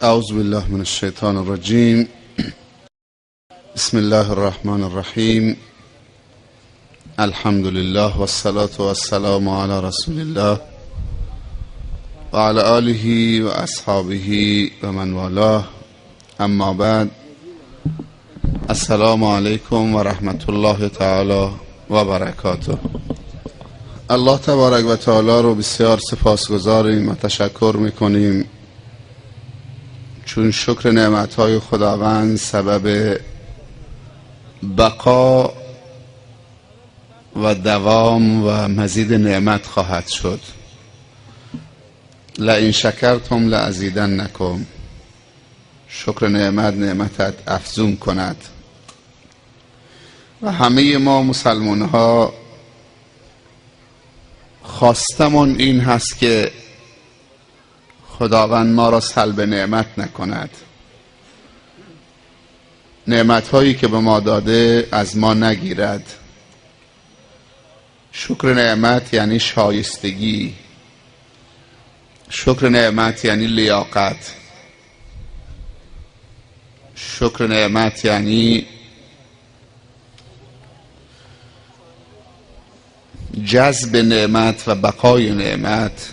اعوذ بالله من الشیطان الرجیم. بسم الله الرحمن الرحیم. الحمد لله والصلاة والسلام علی رسول الله و علی آله و اصحابه و من والاه. اما بعد، السلام علیکم و رحمت الله تعالی و برکاته. الله تبارک و تعالی رو بسیار سپاسگزاریم و تشکر میکنیم، چون شکر نعمتهای خداوند سبب بقا و دوام و مزید نعمت خواهد شد. لئن شکرتم لازیدنکم. شکر نعمتت افزون کند. و همه ما مسلمان ها خواستمون این هست که خداوند ما را سلب نعمت نکند. نعمت هایی که به ما داده از ما نگیرد. شکر نعمت یعنی شایستگی. شکر نعمت یعنی لیاقت. شکر نعمت یعنی جذب نعمت و بقای نعمت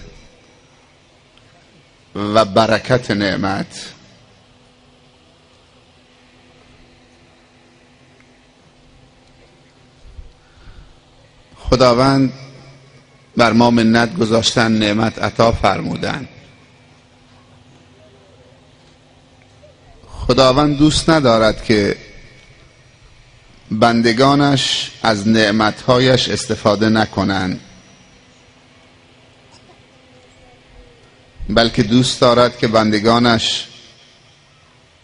و برکت نعمت. خداوند بر ما منت گذاشتن، نعمت عطا فرمودن. خداوند دوست ندارد که بندگانش از نعمتهایش استفاده نکنند، بلکه دوست دارد که بندگانش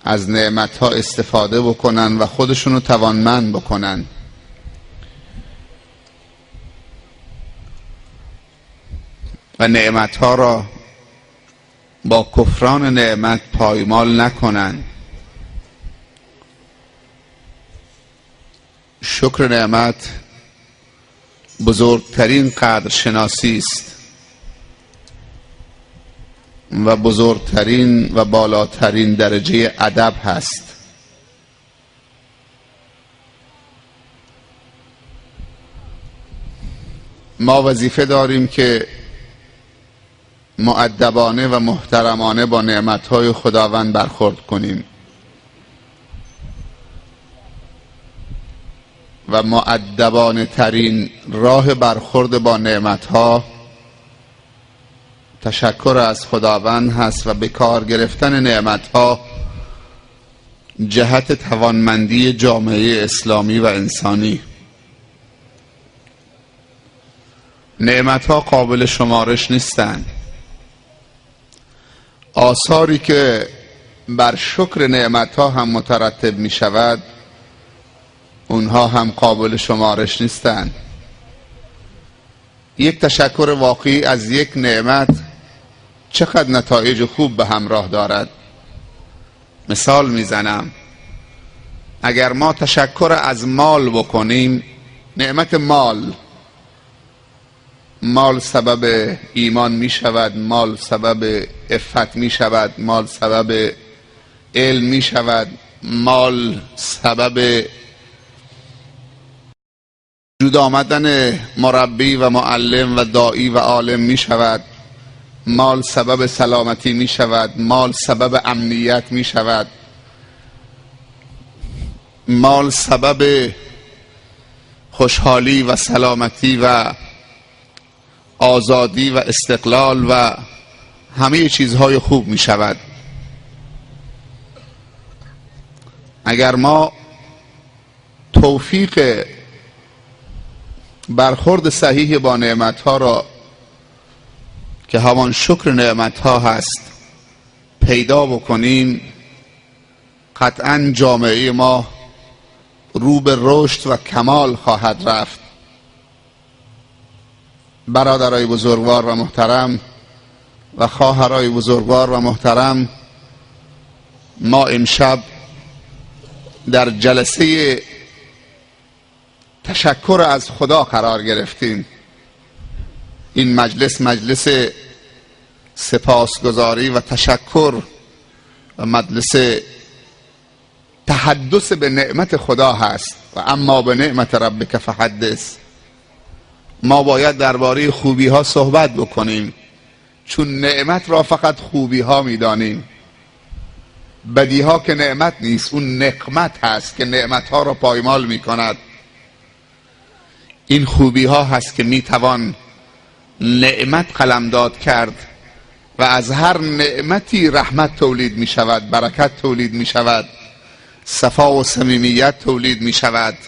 از نعمتها استفاده بکنن و خودشونو توانمند بکنن. و نعمتها را با کفران نعمت پایمال نکنن. شکر نعمت بزرگترین قدرشناسی است و بزرگترین و بالاترین درجه ادب هست. ما وظیفه داریم که مؤدبانه و محترمانه با نعمتهای خداوند برخورد کنیم و مؤدبانه ترین راه برخورد با نعمتها تشکر از خداوند هست و به کار گرفتن نعمتها جهت توانمندی جامعه اسلامی و انسانی. نعمتها قابل شمارش نیستند. آثاری که بر شکر نعمتها هم مترتب می شود اونها هم قابل شمارش نیستند. یک تشکر واقعی از یک نعمت چقدر نتایج خوب به همراه دارد. مثال میزنم، اگر ما تشکر از مال بکنیم، نعمت مال سبب ایمان می شود، مال سبب عفت می شود، مال سبب علم می شود، مال سبب وجود آمدن مربی و معلم و داعی و عالم می شود، مال سبب سلامتی می شود، مال سبب امنیت می شود، مال سبب خوشحالی و سلامتی و آزادی و استقلال و همه چیزهای خوب می شود. اگر ما توفیق برخورد صحیح با نعمتها را که همان شکر نعمتها هست پیدا بکنیم، قطعا جامعه ما رو به رشد و کمال خواهد رفت. برادرای بزرگوار و محترم و خواهرای بزرگوار و محترم، ما امشب در جلسه تشکر از خدا قرار گرفتیم. این مجلس سپاسگزاری و تشکر و مجلس تحدث به نعمت خدا هست. و اما به نعمت ربک فحدث. ما باید درباره خوبی ها صحبت بکنیم، چون نعمت را فقط خوبی ها میدانیم. بدی ها که نعمت نیست، اون نقمت هست که نعمت ها را پایمال می کند. این خوبی ها هست که می توان نعمت قلمداد کرد و از هر نعمتی رحمت تولید می شود، برکت تولید می شود، صفا و صمیمیت تولید می شود،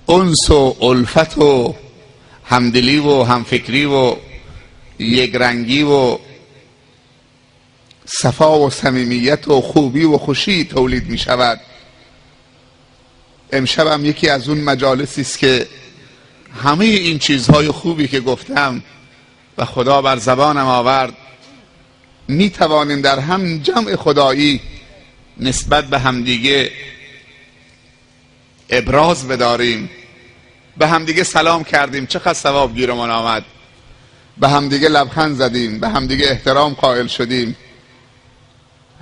انس و الفت و همدلی و همفکری و یکرنگی و صفا و صمیمیت و خوبی و خوشی تولید می شود. امشب هم یکی از اون مجالسی است که همه این چیزهای خوبی که گفتم و خدا بر زبانم آورد می توانیم در هم جمع خدایی نسبت به همدیگه ابراز بداریم. به همدیگه سلام کردیم، چقدر ثواب گیرمان آمد. به همدیگه لبخند زدیم، به همدیگه احترام قائل شدیم،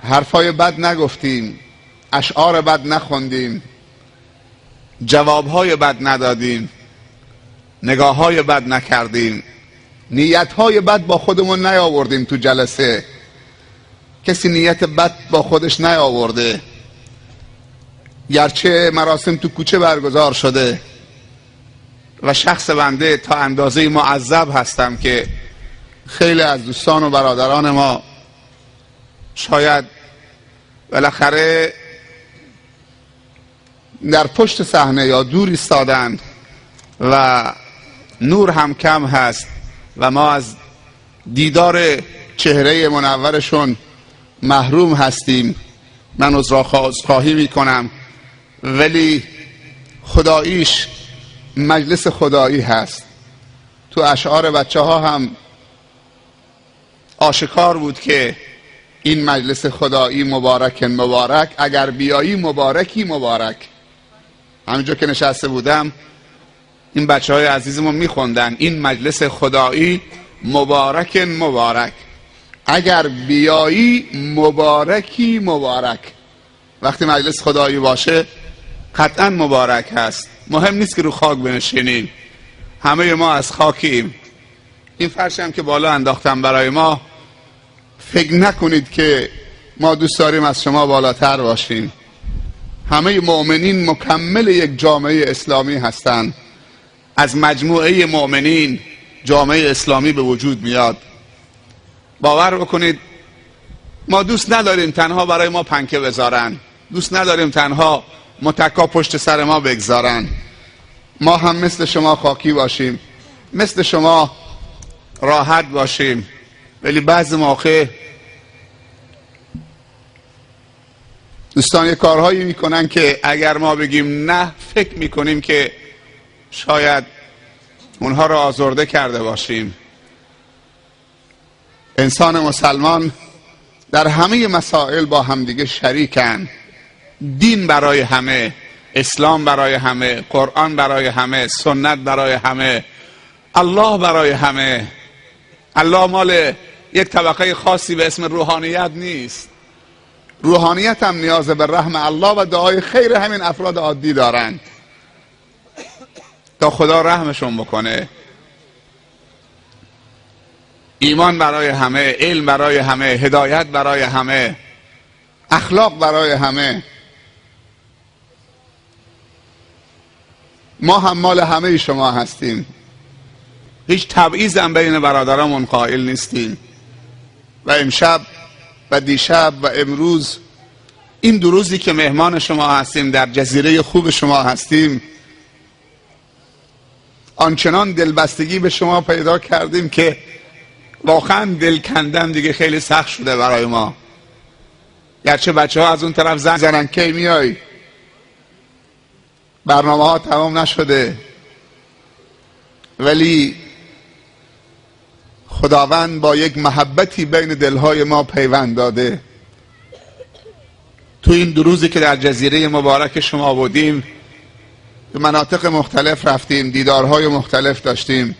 حرفای بد نگفتیم، اشعار بد نخوندیم، جوابهای بد ندادیم، نگاههای بد نکردیم، نیتهای بد با خودمون نیاوردیم. تو جلسه کسی نیت بد با خودش نیاورده، گرچه مراسم تو کوچه برگزار شده و شخص بنده تا اندازه معذب هستم که خیلی از دوستان و برادران ما شاید بالاخره در پشت صحنه یا دور ایستادند و نور هم کم هست و ما از دیدار چهره منورشون محروم هستیم. من عذرخواهی میکنم، ولی خداییش مجلس خدایی هست. تو اشعار بچه ها هم آشکار بود که این مجلس خدایی مبارک مبارک، اگر بیایی مبارکی مبارک. همینجا که نشسته بودم این بچه های عزیزمون میخوندن این مجلس خدایی مبارک مبارک، اگر بیایی مبارکی مبارک. وقتی مجلس خدایی باشه قطعا مبارک هست. مهم نیست که رو خاک بنشینیم، همه ما از خاکیم. این فرش هم که بالا انداختم برای ما، فکر نکنید که ما دوست داریم از شما بالاتر باشیم. همه مؤمنین مکمل یک جامعه اسلامی هستند. از مجموعه مؤمنین جامعه اسلامی به وجود میاد. باور بکنید ما دوست نداریم تنها برای ما پنکه بذارن، دوست نداریم تنها متکا پشت سر ما بگذارن. ما هم مثل شما خاکی باشیم، مثل شما راحت باشیم، ولی بعضی موقع دوستان یه کارهایی میکنن که اگر ما بگیم نه فکر میکنیم که شاید اونها را آزرده کرده باشیم. انسان مسلمان در همه مسائل با همدیگه شریکن. دین برای همه، اسلام برای همه، قرآن برای همه، سنت برای همه، الله برای همه. الله مال یک طبقه خاصی به اسم روحانیت نیست. روحانیت هم نیاز به رحم الله و دعای خیر همین افراد عادی دارند تا خدا رحمشون بکنه. ایمان برای همه، علم برای همه، هدایت برای همه، اخلاق برای همه. ما هم مال همه شما هستیم، هیچ تبعیض هم بین برادرامون قائل نیستیم. و امشب و دیشب و امروز این دو روزی که مهمان شما هستیم، در جزیره خوب شما هستیم، آنچنان دلبستگی به شما پیدا کردیم که واقعا دل کندن دیگه خیلی سخت شده برای ما. گرچه بچه ها از اون طرف زنگ زنن کی میای، برنامه ها تمام نشده، ولی خداوند با یک محبتی بین دلهای ما پیوند داده. تو این دو روزی که در جزیره مبارک شما بودیم، به مناطق مختلف رفتیم، دیدارهای مختلف داشتیم.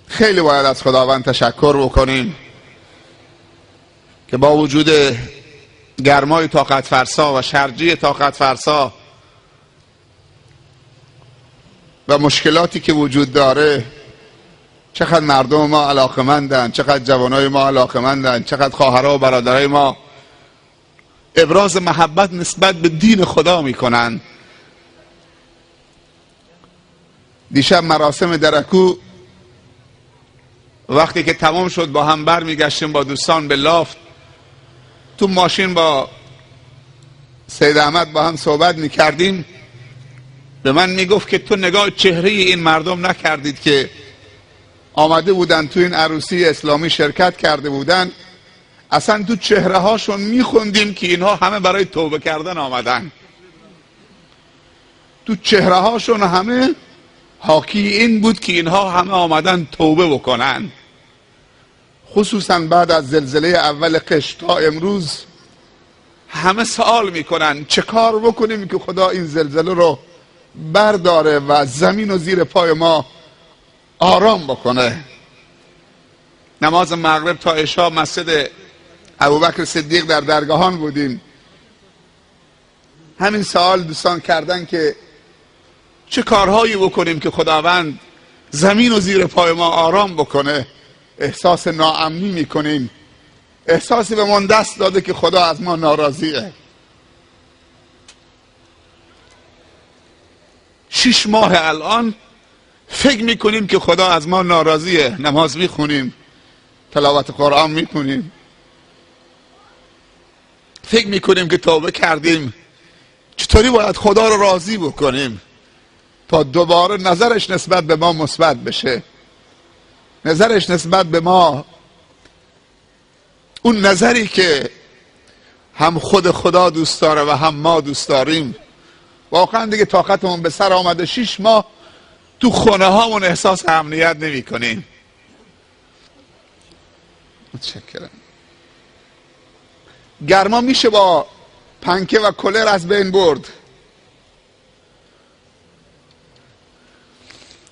خیلی باید از خداوند تشکر بکنیم که با وجود گرمای طاقت فرسا و شرجی طاقت فرسا و مشکلاتی که وجود داره، چقدر مردم ما علاقمندن، چقدر جوانای ما علاقمندن، چقدر خواهرها و برادرای ما ابراز محبت نسبت به دین خدا میکنن. دیشب مراسم درکو وقتی که تمام شد با هم برمیگشتیم با دوستان به لافت، تو ماشین با سید احمد با هم صحبت میکردیم، به من میگفت که تو نگاه چهره این مردم نکردید که آمده بودن تو این عروسی اسلامی شرکت کرده بودن، اصلا تو چهره هاشون میخوندیم که اینها همه برای توبه کردن آمدن. تو چهره هاشون همه حاکی این بود که اینها همه آمدن توبه بکنن. خصوصا بعد از زلزله اول قشم تا امروز همه سوال میکنن چه کار بکنیم که خدا این زلزله رو برداره و زمین و زیر پای ما آرام بکنه. نماز مغرب تا عشا مسجد ابوبکر صدیق در درگاهان بودیم، همین سوال دوستان کردن که چه کارهایی بکنیم که خداوند زمین و زیر پای ما آرام بکنه. احساس ناامنی میکنیم، احساسی به من دست داده که خدا از ما ناراضیه. 6 ماه الان فکر میکنیم که خدا از ما ناراضیه، نماز میخونیم، تلاوت قرآن میکنیم، فکر میکنیم که توبه کردیم، چطوری باید خدا رو راضی بکنیم تا دوباره نظرش نسبت به ما مثبت بشه، نظرش نسبت به ما اون نظری که هم خود خدا دوست داره و هم ما دوست داریم. واقعا دیگه طاقتمون به سر آمده، 6 ماه تو خونه هامون احساس امنیت نمی کنیم. متشکرم. گرما میشه با پنکه و کولر از بین برد،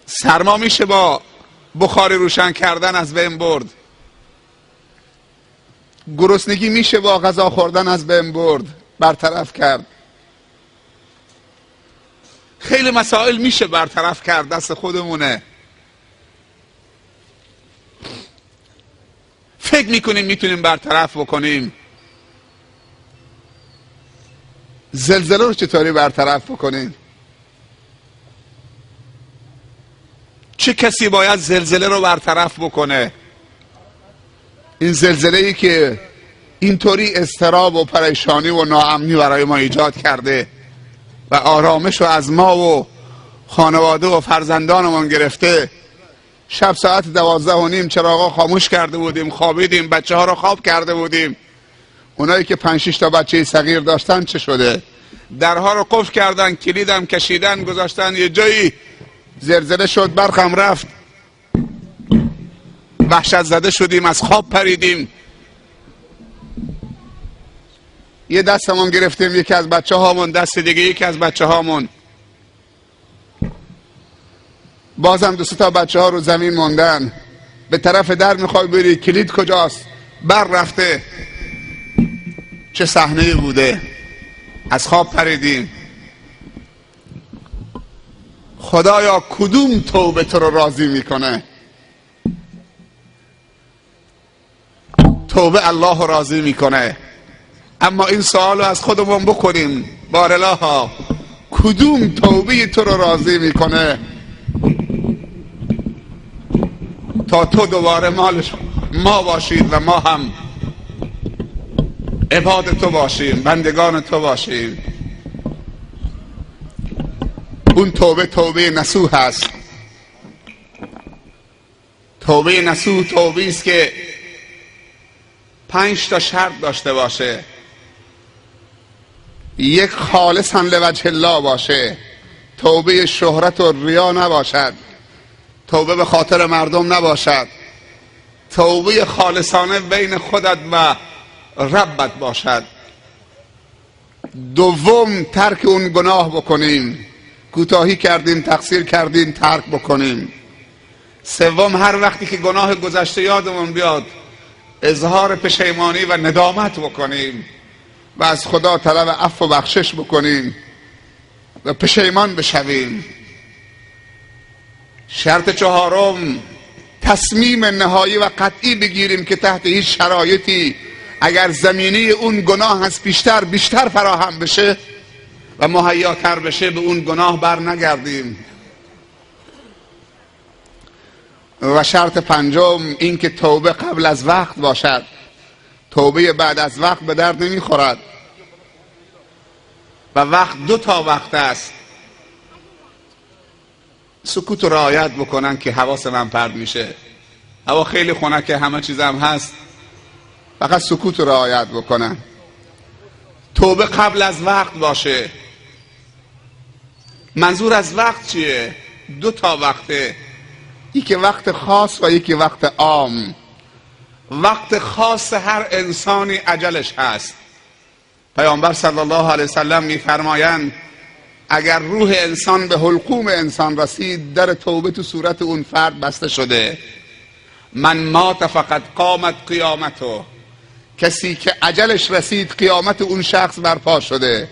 سرما میشه با بخاری روشن کردن از بین برد، گرسنگی میشه با غذا خوردن از بین برد، برطرف کرد. خیلی مسائل میشه برطرف کرد، دست خودمونه. فکر میکنیم میتونیم برطرف بکنیم. زلزله رو چطوری برطرف بکنیم؟ چه کسی باید زلزله رو برطرف بکنه؟ این زلزله‌ای که اینطوری اضطراب و پریشانی و ناامنی برای ما ایجاد کرده و آرامش رو از ما و خانواده و فرزندانمون گرفته. شب ساعت 12:30 چراغا خاموش کرده بودیم، خوابیدیم، بچه ها رو خواب کرده بودیم. اونایی که 5-6 تا بچه صغیر داشتن چه شده؟ درها رو قفل کردن، کلیدم کشیدن، گذاشتن یه جایی. زلزله شد، برقم رفت، وحشت زده شدیم، از خواب پریدیم. یه دستمون گرفتیم، یکی از بچه هامون، دست دیگه یکی از بچه هامون. بازم 2-3 تا بچه ها رو زمین موندن. به طرف در میخوای بری، کلید کجاست؟ بر رفته. چه صحنه بوده. از خواب پریدیم. خدایا کدوم توبه تو رو راضی میکنه؟ توبه الله رو راضی میکنه. اما این سوال رو از خودمون بکنیم، بارالله کدوم توبه تو رو راضی میکنه تا تو دوباره مال ما باشید و ما هم عباد تو باشیم، بندگان تو باشیم. اون توبه توبه نصوح هست. توبه نصوح توبه است که 5 تا شرط داشته باشه. 1 خالصا لوجه الله باشه، توبه شهرت و ریا نباشد، توبه به خاطر مردم نباشد، توبه خالصانه بین خودت و ربت باشد. 2 ترک اون گناه بکنیم، کوتاهی کردیم، تقصیر کردیم، ترک بکنیم. 3 هر وقتی که گناه گذشته یادمون بیاد اظهار پشیمانی و ندامت بکنیم و از خدا طلب عفو و بخشش بکنیم و پشیمان بشویم. شرط چهارم، تصمیم نهایی و قطعی بگیریم که تحت هیچ شرایطی اگر زمینه اون گناه از بیشتر فراهم بشه و مهیاتر بشه به اون گناه بر نگردیم. و شرط پنجم این که توبه قبل از وقت باشد. توبه بعد از وقت به درد نمیخورد و وقت 2 وقت است. سکوت رو رعایت بکنن که حواس من پرت میشه. هوا خیلی خنکه، همه چیزم هست، فقط سکوت رو رعایت بکنن. توبه قبل از وقت باشه. منظور از وقت چیه؟ 2 وقته، یکی وقت خاص و یکی وقت عام. وقت خاص هر انسانی اجلش هست. پیامبر صلی الله علیه وسلم میفرمایند اگر روح انسان به حلقوم انسان رسید، در توبه تو صورت اون فرد بسته شده. من مات فقط قامت قیامته. کسی که اجلش رسید قیامت اون شخص برپا شده.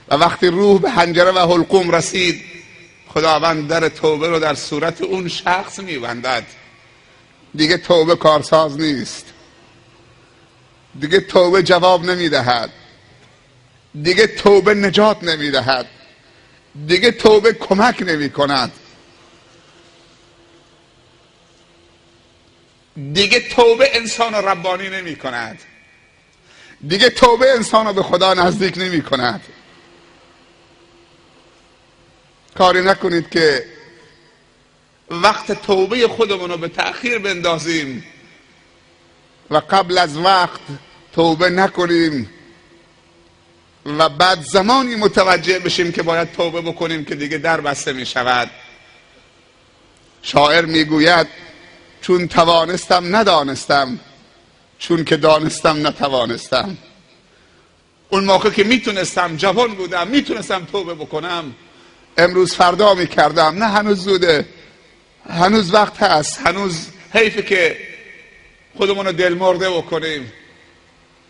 و وقتی روح به حنجره و حلقوم رسید، خداوند در توبه رو در صورت اون شخص میبندد. دیگه توبه کارساز نیست، دیگه توبه جواب نمیدهد، دیگه توبه نجات نمیدهد، دیگه توبه کمک نمی کند، دیگه توبه انسان ربانی نمی کند، دیگه توبه انسان رو به خدا نزدیک نمی کند. کاری نکنید که وقت توبه خودمون رو به تأخیر بندازیم و قبل از وقت توبه نکنیم و بعد زمانی متوجه بشیم که باید توبه بکنیم که دیگه در بسته می شود. شاعر می گوید چون توانستم ندانستم، چون که دانستم نتوانستم. اون موقع که میتونستم، جوان بودم، میتونستم توبه بکنم، امروز فردا میکردم. نه، هنوز زوده، هنوز وقت هست، هنوز حیفه که خودمون رو دل مرده بکنیم.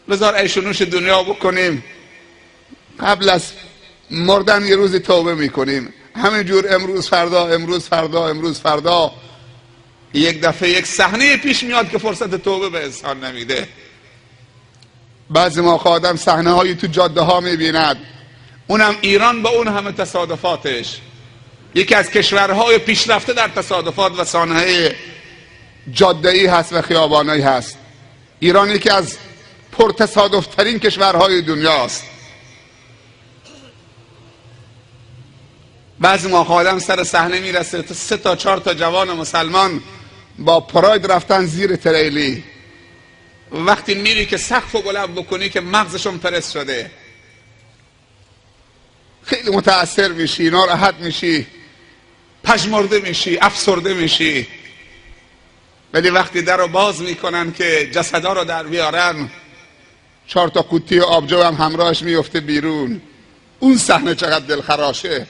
بذار عیش و نوش دنیا بکنیم، قبل از مردن یه روزی توبه میکنیم. همینجور امروز فردا، امروز فردا، امروز فردا. یک دفعه یک صحنه پیش میاد که فرصت توبه به انسان نمیده. بعضی موقع آدم صحنه هایی تو جاده ها میبیند، اونم ایران با اون همه تصادفاتش. یکی از کشورهای پیشرفته در تصادفات و صحنه جاده‌ای هست و خیابانایی هست. ایران یکی از پرتصادفترین کشورهای دنیاست. بعضی موقع آدم سر صحنه میرسه، تا 3 تا 4 تا جوان مسلمان با پراید رفتن زیر تریلی. وقتی میری که سقف بلند بکنی که مغزشون پرس شده، خیلی متاثر میشی، ناراحت میشی، پژمرده میشی، افسرده میشی. ولی وقتی در رو باز میکنن که جسدا رو در بیارن، 4 تا قوطی آبجو هم همراهش میفته بیرون. اون صحنه چقدر دلخراشه.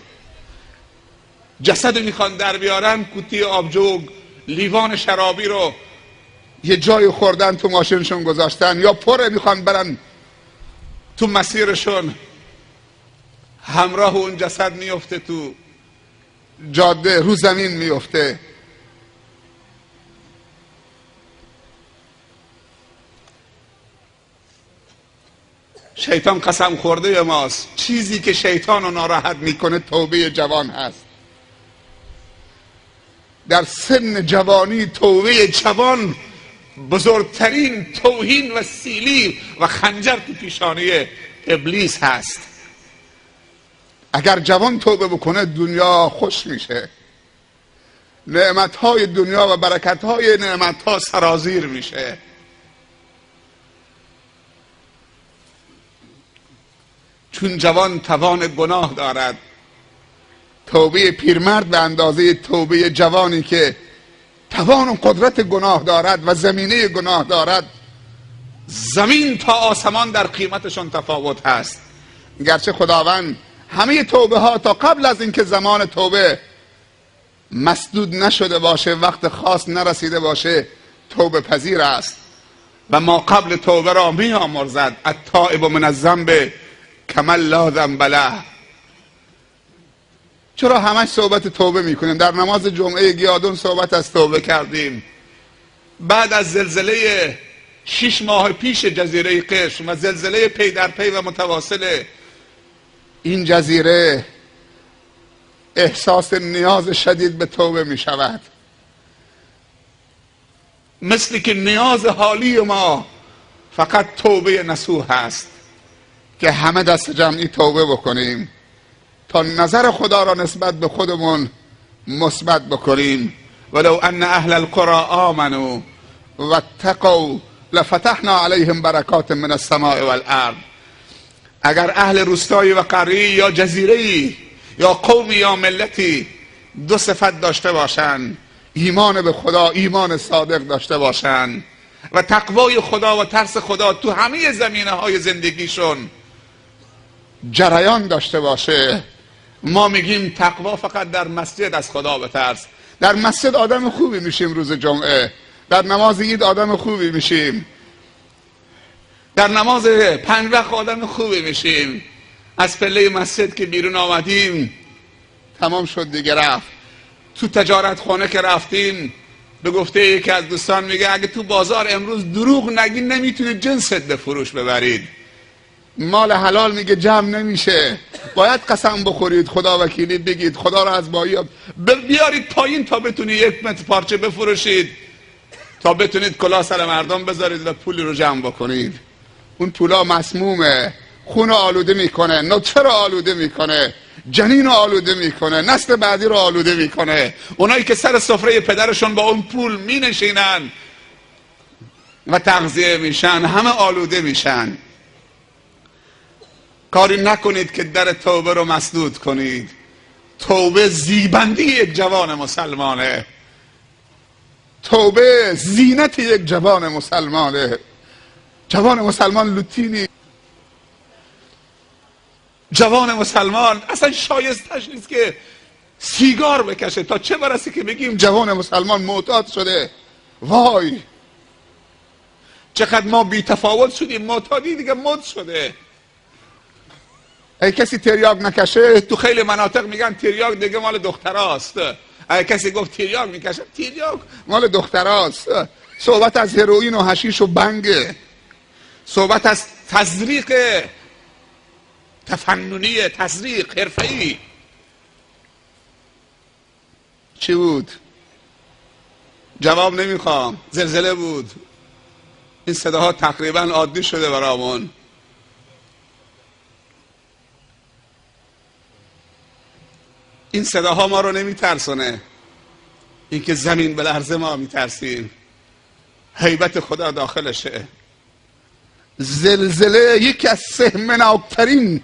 جسد میخوان در بیارن، قوطی آبجو، لیوان شرابی رو یه جای خوردن، تو ماشینشون گذاشتن یا پره، میخوان برن تو مسیرشون، همراه اون جسد میفته تو جاده، رو زمین میفته. شیطان قسم خورده ماست. چیزی که شیطان رو ناراحت میکنه توبه جوان هست. در سن جوانی توبه جوان بزرگترین توهین و سیلی و خنجر تو پیشانی ابلیس هست. اگر جوان توبه بکنه دنیا خوش میشه، نعمتهای دنیا و برکتهای نعمتها سرازیر میشه. چون جوان توان گناه دارد. توبه پیرمرد به اندازه توبه جوانی که توان و قدرت گناه دارد و زمینه گناه دارد، زمین تا آسمان در قیمتشون تفاوت هست. گرچه خداوند همه توبه ها تا قبل از اینکه زمان توبه مسدود نشده باشه، وقت خاص نرسیده باشه، توبه پذیر است. و ما قبل توبه را می آمرزد. التائب من الذنب کمن لا ذنب له. چرا همش صحبت توبه میکنیم؟ در نماز جمعه گیادون صحبت از توبه کردیم. بعد از زلزله 6 ماه پیش جزیره قشم و زلزله پی در پی و متواصل این جزیره احساس نیاز شدید به توبه می شود، مثل که نیاز حالی ما فقط توبه نصوح است که همه دست جمعی توبه بکنیم تا نظر خدا را نسبت به خودمون مثبت بکنیم. ولو ان اهل القرى آمنوا واتقوا لفتحنا علیهم برکات من السماء والارض. اگر اهل روستایی و قریه یا جزیره‌ای یا قومی یا ملتی دو صفت داشته باشند، ایمان به خدا، ایمان صادق داشته باشند و تقوای خدا و ترس خدا تو همه زمینه‌های زندگیشون جریان داشته باشه. ما میگیم تقوا فقط در مسجد از خدا بترس. در مسجد آدم خوبی میشیم، روز جمعه در نماز عید آدم خوبی میشیم، در نماز 5 وقت آدم خوبی میشیم. از پله مسجد که بیرون آمدیم تمام شد دیگه، رفت. تو تجارت خانه که رفتیم به گفته یکی از دوستان میگه اگه تو بازار امروز دروغ نگی نمیتونید جنست به فروش ببرید. مال حلال میگه جمع نمیشه، باید قسم بخورید، خدا وکیلی بگید، خدا را از بایی بیارید پایین تا بتونید 1 متر پارچه بفروشید، تا بتونید کلاه سر مردم بذارید و پولی رو جمع بکنید. اون پولا مسمومه، خون رو آلوده میکنه، نطفه رو آلوده میکنه، جنین رو آلوده میکنه، نسل بعدی رو آلوده میکنه. اونایی که سر سفره پدرشون با اون پول مینشینن و تغذیه میشن همه آلوده میشن. کاری نکنید که در توبه رو مسدود کنید. توبه زیبندی یک جوان مسلمانه، توبه زینت یک جوان مسلمانه. جوان مسلمان لوتینی، جوان مسلمان اصلا شایستش نیست که سیگار بکشه، تا چه برسه که بگیم جوان مسلمان معتاد شده. وای چقدر ما بی تفاوت شدیم، معتادی دیگه مد شده. اگه کسی تریاک نکشه، تو خیلی مناطق میگن تریاک دیگه مال دختراست. اگه کسی گفت تریاک میکشه، تریاک مال دختراست. صحبت از هروئین و حشیش و بنگه، صحبت از تزریق تفننی، تزریق حرفه‌ای. چی بود؟ جواب نمیخوام. زلزله بود. این صداها تقریبا عادی شده برامون. این صداها ما رو نمیترسونه، این که زمین به لرزه ما میترسیم. هیبت خدا داخلشه. زلزله یکی از سهمناکترین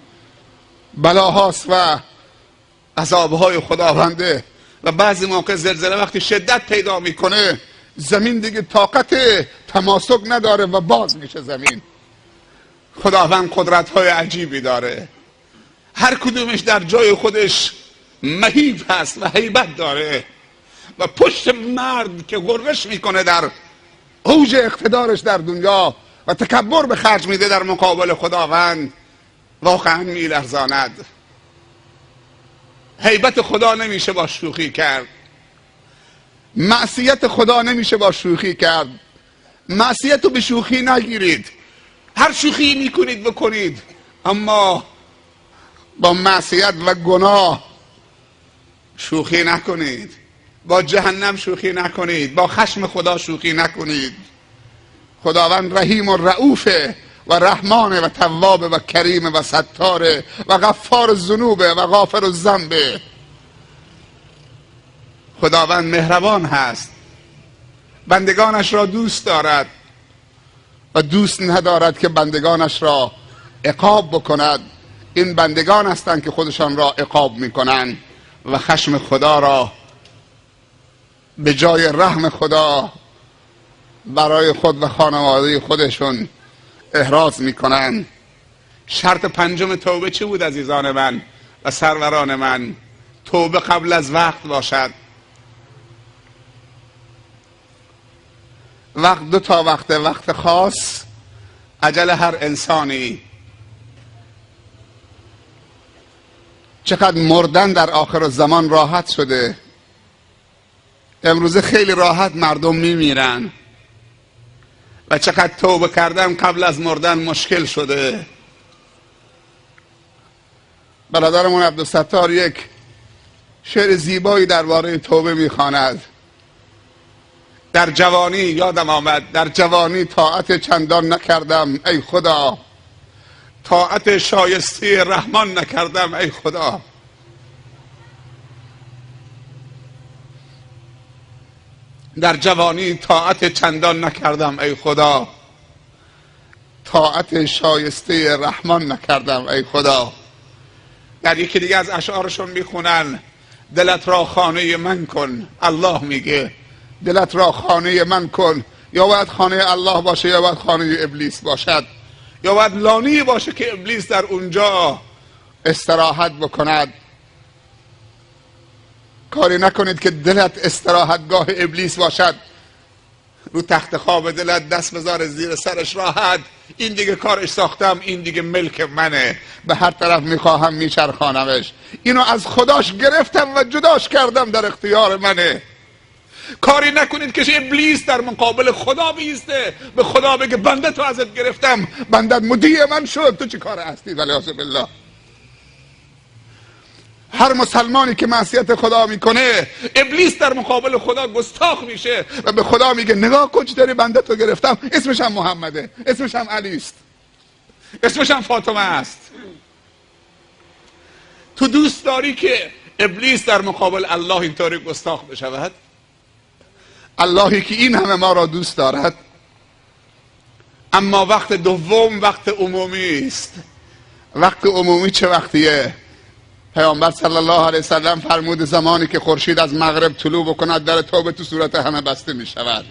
بلاهاست و عذابهای خداونده و بعضی موقع زلزله وقتی شدت پیدا میکنه زمین دیگه طاقت تماسک نداره و باز میشه زمین. خداوند قدرت‌های عجیبی داره، هر کدومش در جای خودش مهیب هست و هیبت داره و پشت مرد که غرش میکنه در اوج اقتدارش در دنیا و تکبر به خرج میده در مقابل خداوند واقعا میلرزاند. هیبت خدا نمیشه با شوخی کرد، معصیت خدا نمیشه با شوخی کرد. معصیت رو به شوخی نگیرید، هر شوخی میکنید بکنید، اما با معصیت و گناه شوخی نکنید، با جهنم شوخی نکنید، با خشم خدا شوخی نکنید. خداوند رحیم و رؤوفه و رحمانه و توابه و کریمه و ستاره و غفار الذنوبه و غافر الذنبه. خداوند مهربان هست، بندگانش را دوست دارد و دوست ندارد که بندگانش را عقاب بکند. این بندگان هستند که خودشان را عقاب میکنند و خشم خدا را به جای رحم خدا برای خود و خانواده خودشون احراز میکنن. شرط 5 توبه چه بود عزیزان من و سروران من؟ توبه قبل از وقت باشد. وقت دو تا وقت خاص، اجل هر انسانی. چقدر مردن در آخر الزمان راحت شده. امروزه خیلی راحت مردم میمیرن و چقدر توبه کردن قبل از مردن مشکل شده. برادرمون عبدالستار یک شعر زیبایی درباره توبه میخواند. در جوانی یادم آمد، در جوانی طاعت چندان نکردم ای خدا، طاعت شایسته رحمان نکردم ای خدا. در جوانی طاعت چندان نکردم ای خدا، طاعت شایسته رحمان نکردم ای خدا. در یکی دیگه از اشعارشون میخونن دلت را خانه من کن. الله میگه دلت را خانه من کن. یا باید خانه الله باشه یا باید خانه ابلیس باشد، یا باید لانی باشه که ابلیس در اونجا استراحت بکند. کاری نکنید که دلت استراحتگاه ابلیس باشد. رو تخت خواب دلت دست بذاره زیر سرش راحت، این دیگه کارش ساختم، این دیگه ملک منه، به هر طرف میخواهم میچرخانمش. اینو از خداش گرفتم و جداش کردم، در اختیار منه. کاری نکنید که ابلیس در مقابل خدا بیسته، به خدا بگه بنده تو ازت گرفتم، بندت مدیع من شد، تو چی کار هستی؟ والعیاذ بالله. هر مسلمانی که معصیت خدا میکنه، ابلیس در مقابل خدا گستاخ میشه و به خدا میگه نگاه کن چطوری بنده تو گرفتم، اسمش هم محمده، اسمش هم علی است، اسمش هم فاطمه است. تو دوست داری که ابلیس در مقابل الله اینطوری گستاخ بشود؟ اللهی که این همه ما را دوست دارد. اما وقت دوم وقت عمومی است. وقت عمومی چه وقتیه؟ پیامبر صلی الله علیه وسلم فرمود زمانی که خورشید از مغرب طلوع بکند در توبه تو صورت همه بسته می شود.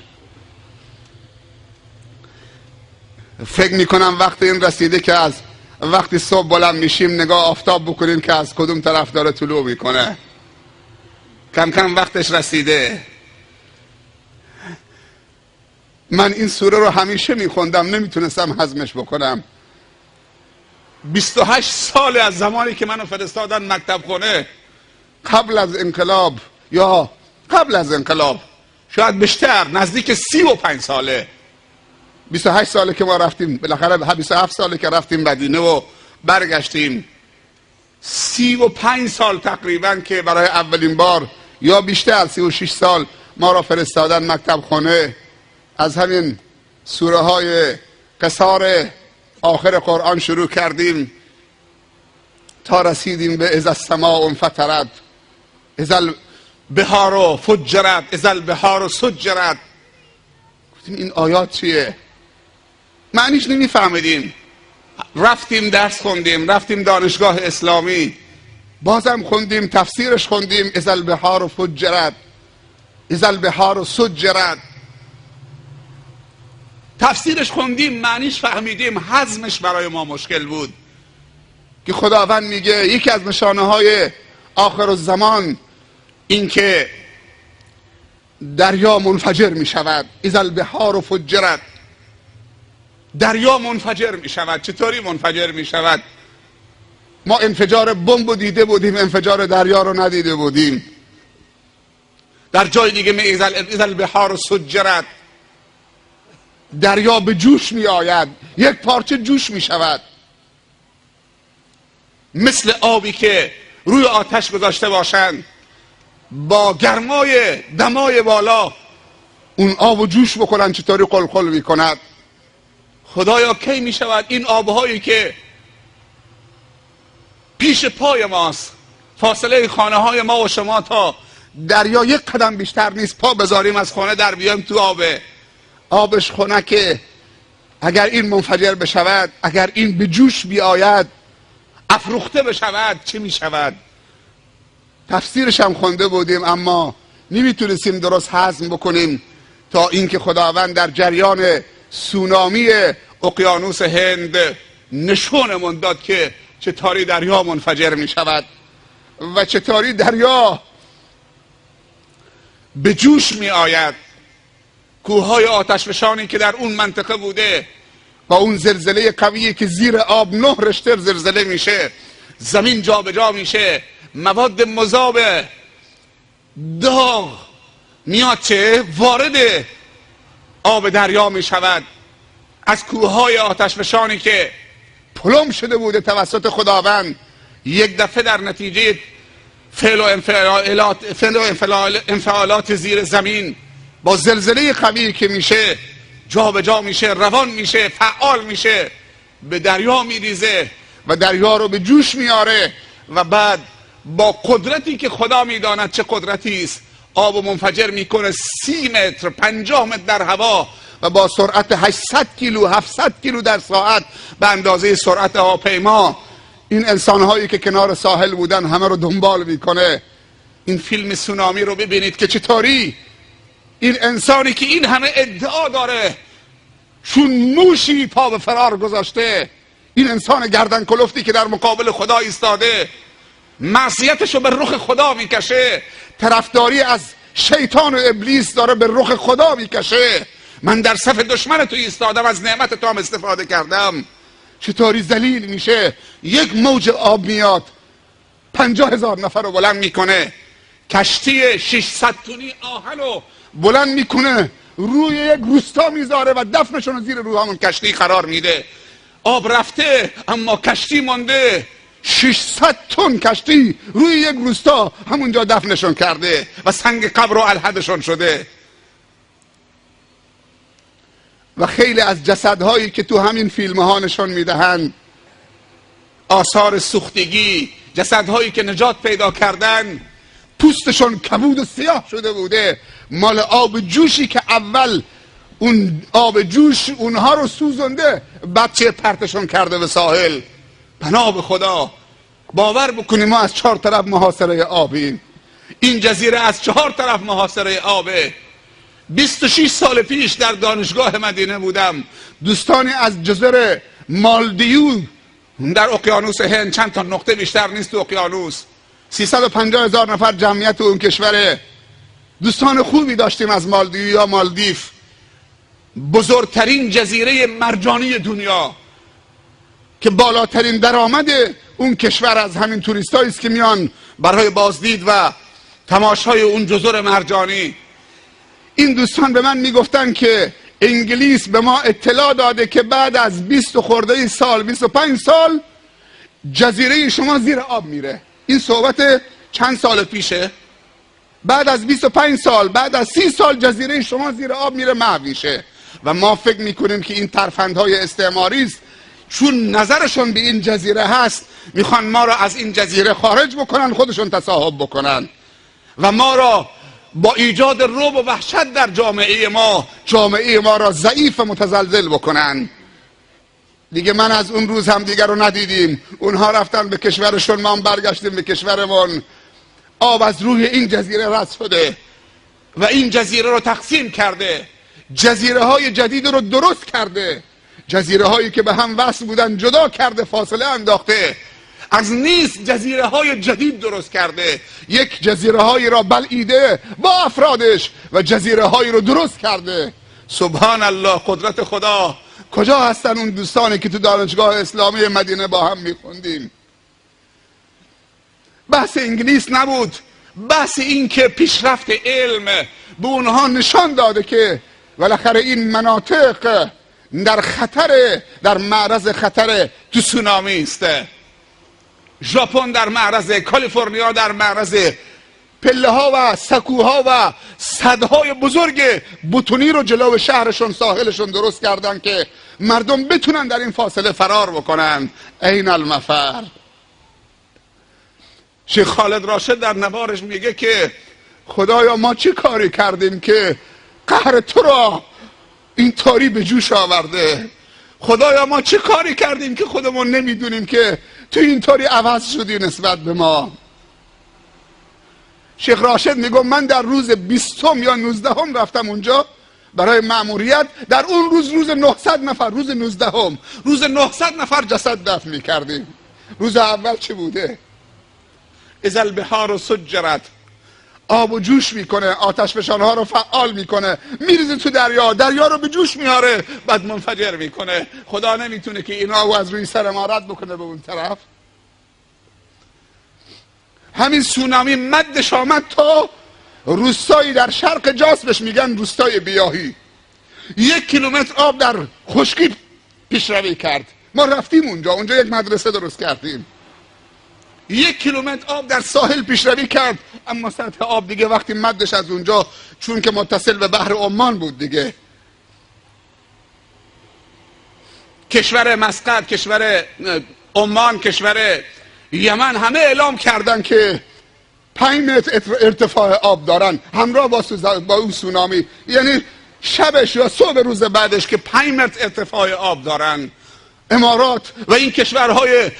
فکر می کنم وقت این رسیده که از وقتی صبح بلند میشیم نگاه آفتاب بکنیم که از کدوم طرف داره طلوع میکنه. کم کم وقتش رسیده. من این سوره رو همیشه میخوندم، نمیتونستم هضمش بکنم. 28 سال از زمانی که منو فرستادن مکتب خونه، قبل از انقلاب یا قبل از انقلاب، شاید بیشتر، نزدیک 35 ساله، 28 ساله که ما رفتیم، بالاخره 27 ساله که رفتیم مدینه و برگشتیم. 35 سال تقریبا که برای اولین بار یا بیشتر 36 سال ما را فرستادن مکتب خونه. از همین سوره های قصار آخر قرآن شروع کردیم تا رسیدیم به اذا السماء انفطرت، اذا البحار فجرت، اذا البحار سجرت. گفتیم این آیات چیه؟ معنیش نمیفهمیدیم. رفتیم درس خوندیم، رفتیم دانشگاه اسلامی، بازم خوندیم، تفسیرش خوندیم، اذا البحار فجرت، اذا البحار سجرت. تفسیرش خوندیم، معنیش فهمیدیم، هضمش برای ما مشکل بود. که خداوند میگه یکی از نشانه های آخر الزمان این که دریا منفجر میشود. اذا البحار فجرت، دریا منفجر میشود. چطوری منفجر میشود؟ ما انفجار بمب دیده بودیم، انفجار دریا رو ندیده بودیم. در جای دیگه می اذا البحار سجرت، دریا به جوش می آید، یک پارچه جوش می شود، مثل آبی که روی آتش گذاشته باشند، با گرمای دمای بالا اون آب و جوش بکنن چطوری قلقل می کند. خدایا کی می شود این آبهایی که پیش پای ماست، فاصله خانه های ما و شما تا دریا یک قدم بیشتر نیست، پا بذاریم از خانه در بیایم تو آبش خنکه. اگر این منفجر بشود، اگر این به جوش بیاید، افروخته بشود، چه می شود؟ تفسیرش هم خونده بودیم اما نمیتونستیم درست هضم بکنیم تا اینکه خداوند در جریان سونامی اقیانوس هند نشونمون داد که چطوری دریا منفجر می شود و چطوری دریا به جوش می آید. کوههای آتشفشانی که در اون منطقه بوده با اون زلزله قویی که زیر آب 9 رشتر زلزله میشه، زمین جابجا میشه، مواد مذاب داغ میاد چه وارد آب دریا میشود. از کوههای آتشفشانی که پلم شده بوده توسط خداوند، یک دفعه در نتیجه فعل و انفعالات زیر زمین با زلزله قوی که میشه جابجا میشه، روان میشه، فعال میشه، به دریا میریزه و دریا رو به جوش میاره و بعد با قدرتی که خدا میداند چه قدرتی است آب و منفجر میکنه 30 متر 50 متر در هوا و با سرعت 800 کیلو 700 کیلو در ساعت به اندازه سرعت هواپیما این انسانهایی که کنار ساحل بودن همه رو دنبال میکنه. این فیلم سونامی رو ببینید که چطوری این انسانی که این همه ادعا داره چون موشی پا به فرار گذاشته، این انسان گردن کلفتی که در مقابل خدا ایستاده معصیتش رو به رخ خدا میکشه، طرفداری از شیطان و ابلیس داره به رخ خدا میکشه. من در صف دشمن تو ایستادم، از نعمت تو هم استفاده کردم. چطوری ذلیل میشه؟ یک موج آب میاد 50,000 نفر رو بلند میکنه، کشتی 600 تونی آهن رو بلند میکنه روی یک روستا میذاره و دفنشون رو زیر روی همون کشتی قرار میده. آب رفته اما کشتی مونده، 600 تن کشتی روی یک روستا همونجا دفنشون کرده و سنگ قبر و الحدشون شده. و خیلی از جسدهایی که تو همین فیلم ها نشون میدهند آثار سوختگی، جسدهایی که نجات پیدا کردن پوستشون کبود و سیاه شده بوده، مال آب جوشی که اول اون آب جوش اونها رو سوزنده بچه پرتشون کرده به ساحل. پناه به خدا، باور بکنیم ما از 4 طرف محاصره آبیم. این جزیره از 4 طرف محاصره آبه. 26 سال پیش در دانشگاه مدینه بودم، دوستانی از جزر مالدیو در اقیانوس هند، چند تا نقطه بیشتر نیست تو اقیانوس، 350,000 نفر جمعیت اون کشوره. دوستان خوبی داشتیم از مالدیو یا مالدیف، بزرگترین جزیره مرجانی دنیا که بالاترین درآمد اون کشور از همین توریستایی است که میان برای بازدید و تماشای اون جزر مرجانی. این دوستان به من میگفتن که انگلیس به ما اطلاع داده که بعد از 20 خورده سال 25 سال جزیره شما زیر آب میره. این صحبت چند سال پیشه. بعد از 25 سال، بعد از 30 سال جزیره شما زیر آب میره، محو میشه. و ما فکر میکنیم که این ترفندهای استعماری است، چون نظرشون به این جزیره هست میخوان ما را از این جزیره خارج بکنن، خودشون تصاحب بکنن و ما را با ایجاد رعب و وحشت در جامعه ما را ضعیف و متزلزل بکنن. دیگه من از اون روز هم دیگر رو ندیدیم. اونها رفتن به کشورشون، ما هم برگشتیم به کشورمون. آب از روی این جزیره رد شده و این جزیره رو تقسیم کرده، جزیره های جدید رو درست کرده، جزیره هایی که به هم وصل بودن جدا کرده، فاصله انداخته، از نیست جزیره های جدید درست کرده، یک جزیره هایی را بلعیده با افرادش و جزیره هایی رو درست کرده. سبحان الله، قدرت خدا. کجا هستن اون دوستانی که تو دانشگاه اسلامی مدینه با هم میخوندیم؟ بحث انگلیس نبود، بحث این که پیشرفت علم به اونها نشان داده که بالاخره این مناطق در خطر، در معرض خطر تسونامی است. ژاپن در معرض، کالیفرنیا در معرض، پله ها و سکوها و سدهای بزرگ بتونی رو جلو شهرشون، ساحلشون درست کردن که مردم بتونن در این فاصله فرار بکنن. این المفر. شیخ خالد راشد در نوارش میگه که خدایا ما چه کاری کردیم که قهر تو را اینطوری به جوش آورده؟ خدایا ما چه کاری کردیم که خودمون نمیدونیم که تو اینطوری عوض شدی نسبت به ما؟ شیخ راشد میگه من در روز 20 یا 19 رفتم اونجا برای مأموریت. در اون روز 900 نفر، روز 19 روز 900 نفر جسد دفن میکردیم. روز اول چه بوده؟ اذا البحار سجرت، آب و جوش میکنه، آتش فشانها رو فعال میکنه، میریزه تو دریا رو به جوش میاره، بعد منفجر میکنه. خدا نمیتونه که اینا رو از روی سر ما رد بکنه به اون طرف؟ همین سونامی مدش آمد تا روستایی در شرق جاس، بهش میگن روستای بیاهی. 1 کیلومتر آب در خشکی پیشروی کرد. ما رفتیم اونجا یک مدرسه درست کردیم. 1 کیلومتر آب در ساحل پیشروی کرد، اما سطح آب دیگه وقتی مدش از اونجا، چون که متصل به بحر عمان بود دیگه، کشور مسقط، کشور عمان، کشور یمن، همه اعلام کردن که 5 متر ارتفاع آب دارن همراه با اون سونامی. یعنی شبش یا صبح روز بعدش که 5 متر ارتفاع آب دارن. امارات و این کشورهای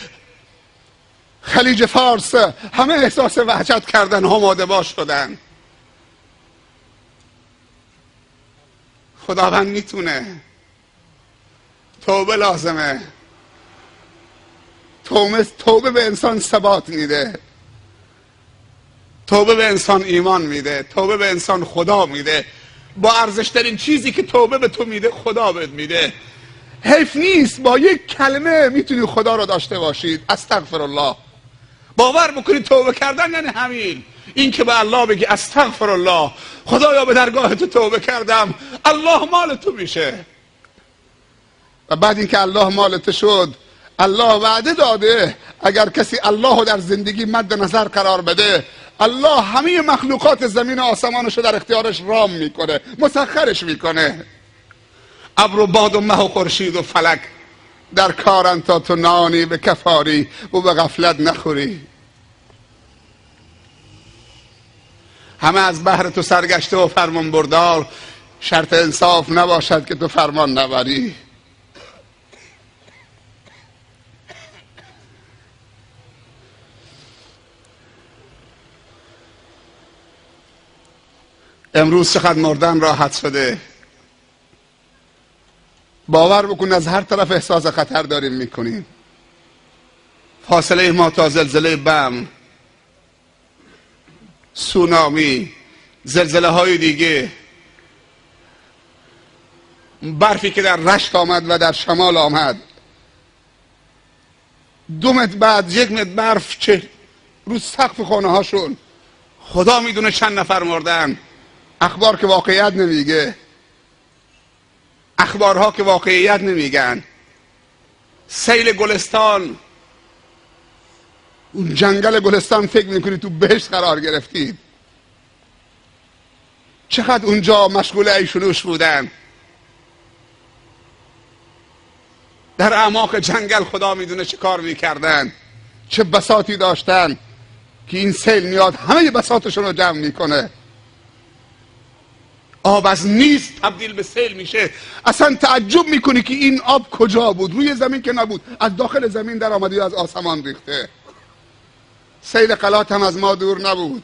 خلیج فارس همه احساس وحشت کردن، آماده باش شدن. خداوند میتونه. توبه لازمه. توبه به انسان ثبات میده، توبه به انسان ایمان میده، توبه به انسان خدا میده. با ارزشترین چیزی که توبه به تو میده خدا بهت میده. حیف نیست با یک کلمه میتونی خدا رو داشته باشید. استغفر الله. باور بکنید توبه کردن یعنی همین. این که به الله بگی استغفر الله، خدایا به درگاه تو توبه کردم، الله مال تو میشه. و بعد اینکه الله مال تو شد، الله وعده داده اگر کسی الله رو در زندگی مد نظر قرار بده، الله همه مخلوقات زمین و آسمانش رو در اختیارش رام میکنه، مسخرش میکنه. ابر و باد و مه و خورشید و فلک در کارن تا تو نانی به کفاری و به غفلت نخوری. همه از بحر تو سرگشته و فرمان بردار، شرط انصاف نباشد که تو فرمان نبری. امروز چقدر مردن راحت شده. باور بکن از هر طرف احساس خطر داریم میکنیم. فاصله ما تا زلزله بم، سونامی، زلزله های دیگه، برفی که در رشت آمد و در شمال آمد، 2 متر بعد 1 متر برف چه رو سقف خانه هاشون. خدا میدونه چند نفر مردن. اخبار که واقعیت نمیگه، اخبارها که واقعیت نمیگن. سیل گلستان، اون جنگل گلستان، فکر میکنی تو بهشت قرار گرفتید. چقدر اونجا مشغول عیشونوش بودن. در اعماق جنگل خدا میدونه چه کار میکردن، چه بساطی داشتن که این سیل میاد همه بساطشون رو جمع میکنه. آب از نیست تبدیل به سیل میشه. اصلا تعجب میکنی که این آب کجا بود؟ روی زمین که نبود، از داخل زمین در آمده و از آسمان ریخته. سیل قلات هم از ما دور نبود.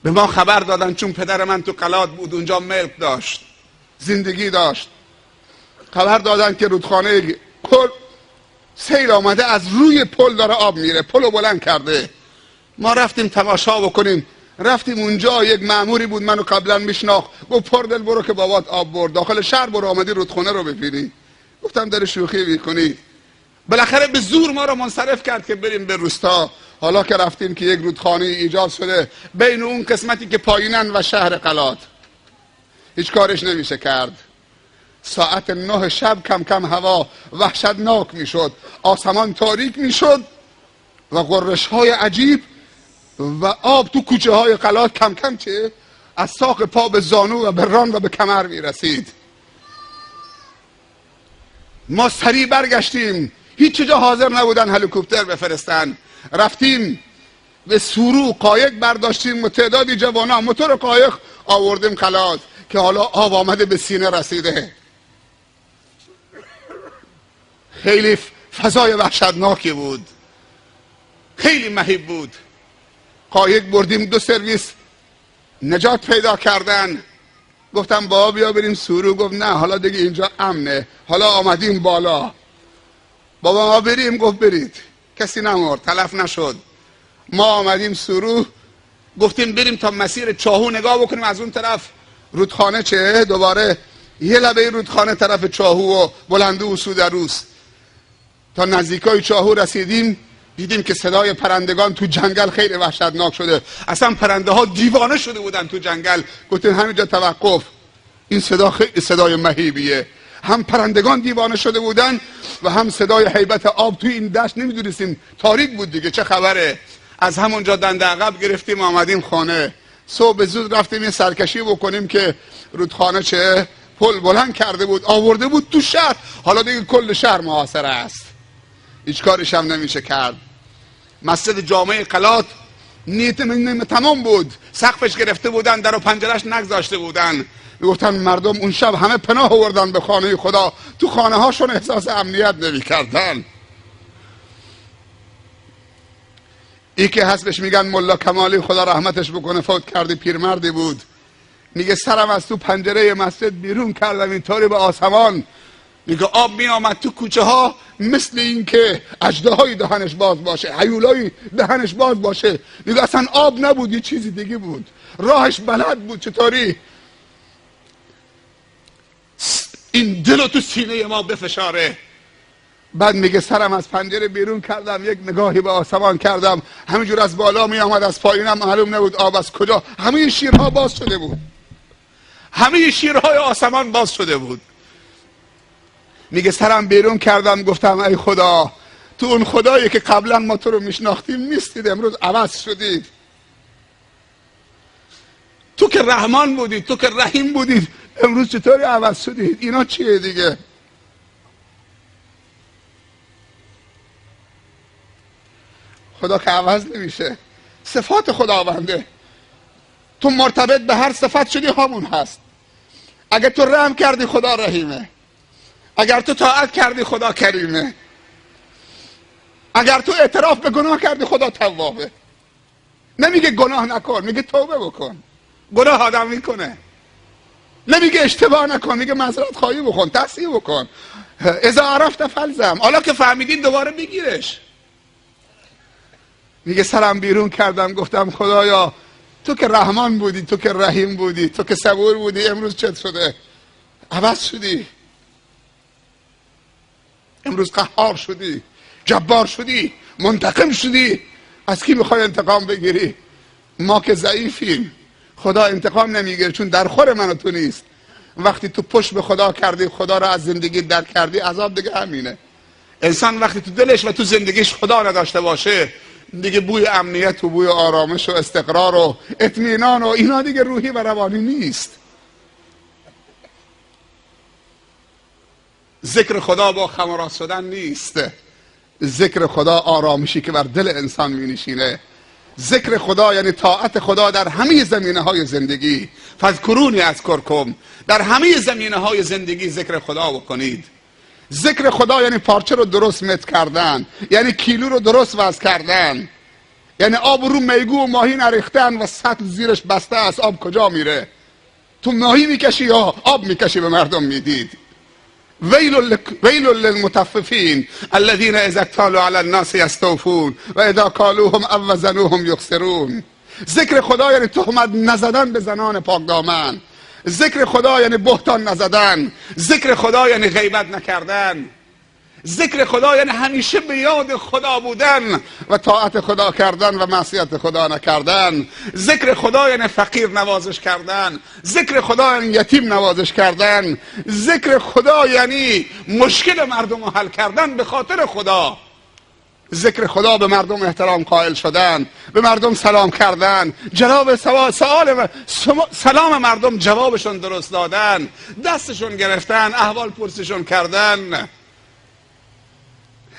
به ما خبر دادن، چون پدر من تو قلات بود، اونجا ملک داشت، زندگی داشت. خبر دادن که رودخانه کل سیل آمده، از روی پل داره آب میره، پل رو بلند کرده. ما رفتیم تماشا بکنیم. رفتیم اونجا، یک مأموری بود منو قبلا میشناخت، گفت پردل برو که بابات آب برد، داخل شهر برو، آمدی رودخانه رو ببینی. گفتم داره شوخی میکنی. بالاخره به زور ما رو منصرف کرد که بریم به روستا. حالا که رفتیم که یک رودخانه ایجاد شده بین اون قسمتی که پایینن و شهر قلات، هیچ کارش نمیشه کرد. ساعت 9 شب کم کم هوا وحشتناک میشد، آسمان تاریک میشد و غرش های عجیب و آب تو کوچه های قلات کم کم چه از ساق پا به زانو و به ران و به کمر میرسید. ما سریع برگشتیم، هیچ جا حاضر نبودن هلیکوپتر بفرستن. رفتیم به سورو، قایق برداشتیم و تعدادی جوانا موتور قایق آوردیم قلات که حالا آب آمده به سینه رسیده. خیلی فضای وحشتناکی بود، خیلی مهیب بود. قایق بردیم، 2 سرویس نجات پیدا کردن. گفتم بابا بیا بریم سورو. گفت نه حالا دیگه اینجا امنه، حالا آمدیم بالا. بابا ما بریم. گفت برید. کسی نمرد، تلف نشد. ما آمدیم سورو. گفتیم بریم تا مسیر چاهو نگاه بکنیم، از اون طرف رودخانه چه دوباره یه لبه رودخانه طرف چاهو و بلندو و سودروس. تا نزدیکای چاهو رسیدیم دیدیم که صدای پرندگان تو جنگل خیلی وحشتناک شده، اصلا پرنده ها دیوانه شده بودن تو جنگل. گفتیم همینجا توقف، این صدا خیلی صدای مهیبیه. هم پرندگان دیوانه شده بودن و هم صدای هیبت آب توی این دشت. نمیدونستیم، تاریک بود دیگه، چه خبره. از همونجا دنده عقب گرفتیم آمدیم خانه. صبح زود رفتیم یه سرکشی بکنیم که رودخانه چه پل بلند کرده بود آورده بود تو شهر. حالا دیگه کل شهر محاصره است، هیچ کارش هم نمیشه کرد. مسجد جامع قلات نیت من تمام بود، سقفش گرفته بودن، در و پنجرش نگذاشته بودن. میگفتن مردم اون شب همه پناه آوردن به خانه خدا، تو خانه هاشون احساس امنیت نمی‌کردن. ای که هستش میگن ملا کمالی خدا رحمتش بکنه، فوت کرده، پیرمردی بود. میگه سرم از تو پنجره مسجد بیرون کردم اینطوری به آسمان، میگه آب میآمد تو کوچه ها مثل این که اژدهای دهنش باز باشه، هیولای دهنش باز باشه. میگه اصلا آب نبود، یه چیزی دیگه بود، راهش بلد بود چطوری این دلو تو سینه ما بفشاره. بعد میگه سرم از پنجره بیرون کردم، یک نگاهی به آسمان کردم، همینجور از بالا می آمد، از پایینم معلوم نبود آب از کجا. همه شیرها باز شده بود، همه شیرهای آسمان باز شده بود. میگه سرم بیرون کردم، گفتم ای خدا، تو اون خدایی که قبلا ما تو رو میشناختیم نیستید، امروز عوض شدید. تو که رحمان بودید، تو که رحیم بودید، امروز چطوری عوض شدید؟ اینا چیه دیگه؟ خدا که عوض نمیشه، صفات خداونده. تو مرتبط به هر صفت شدی همون هست. اگر تو رحم کردی خدا رحیمه، اگر تو طاعت کردی خدا کریمه، اگر تو اعتراف به گناه کردی خدا توابه. نمیگه گناه نکن، میگه توبه بکن. گناه آدم میکنه، نمیگه اشتباه نکن، میگه معذرت خواهی بکن، تصحیح بکن. اذا عرفت فلزم، حالا که فهمیدین دوباره بگیرش. میگه سرم بیرون کردم، گفتم خدایا تو که رحمان بودی، تو که رحیم بودی، تو که صبور بودی، امروز چت شده؟ عوض شدی، امروز قهار شدی، جبار شدی، منتقم شدی. از کی میخوای انتقام بگیری؟ ما که ضعیفیم، خدا انتقام نمیگیره چون در خور من و تو نیست. وقتی تو پشت به خدا کردی، خدا را از زندگی در کردی، عذاب دیگه همینه. انسان وقتی تو دلش و تو زندگیش خدا نداشته باشه، دیگه بوی امنیت و بوی آرامش و استقرار و اطمینان و اینا دیگه روحی و روانی نیست. ذکر خدا با خم و راست شدن نیست. ذکر خدا آرامشی که بر دل انسان می نشینه. ذکر خدا یعنی طاعت خدا در همه زمینه های زندگی. فذکرونی اذکرکم، در همه زمینه های زندگی ذکر خدا بکنید. ذکر خدا یعنی پارچه رو درست متر کردن، یعنی کیلو رو درست وزن کردن، یعنی آب رو میگو و ماهی نریختن و سطل زیرش بسته است، آب کجا میره؟ تو ماهی میکشی یا آب میکشی به مردم میدید؟ ویل للمطففین الذین اذا اکتالوا علی الناس یستوفون و اذا کالوهم او وزنوهم یخسرون. ذکر خدا یعنی تهمت نزدن به زنان پاکدامن. ذکر خدا یعنی بهتان نزدن. ذکر خدا یعنی غیبت نکردن. ذکر خدا یعنی همیشه به یاد خدا بودن و طاعت خدا کردن و معصیت خدا نکردن. ذکر خدا یعنی فقیر نوازش کردن. ذکر خدا یعنی یتیم نوازش کردن. ذکر خدا یعنی مشکل مردم رو حل کردن به خاطر خدا. ذکر خدا به مردم احترام قائل شدن، به مردم سلام کردن، جواب سلام مردم جوابشون درست دادن، دستشون گرفتن، احوال پرسشون کردن.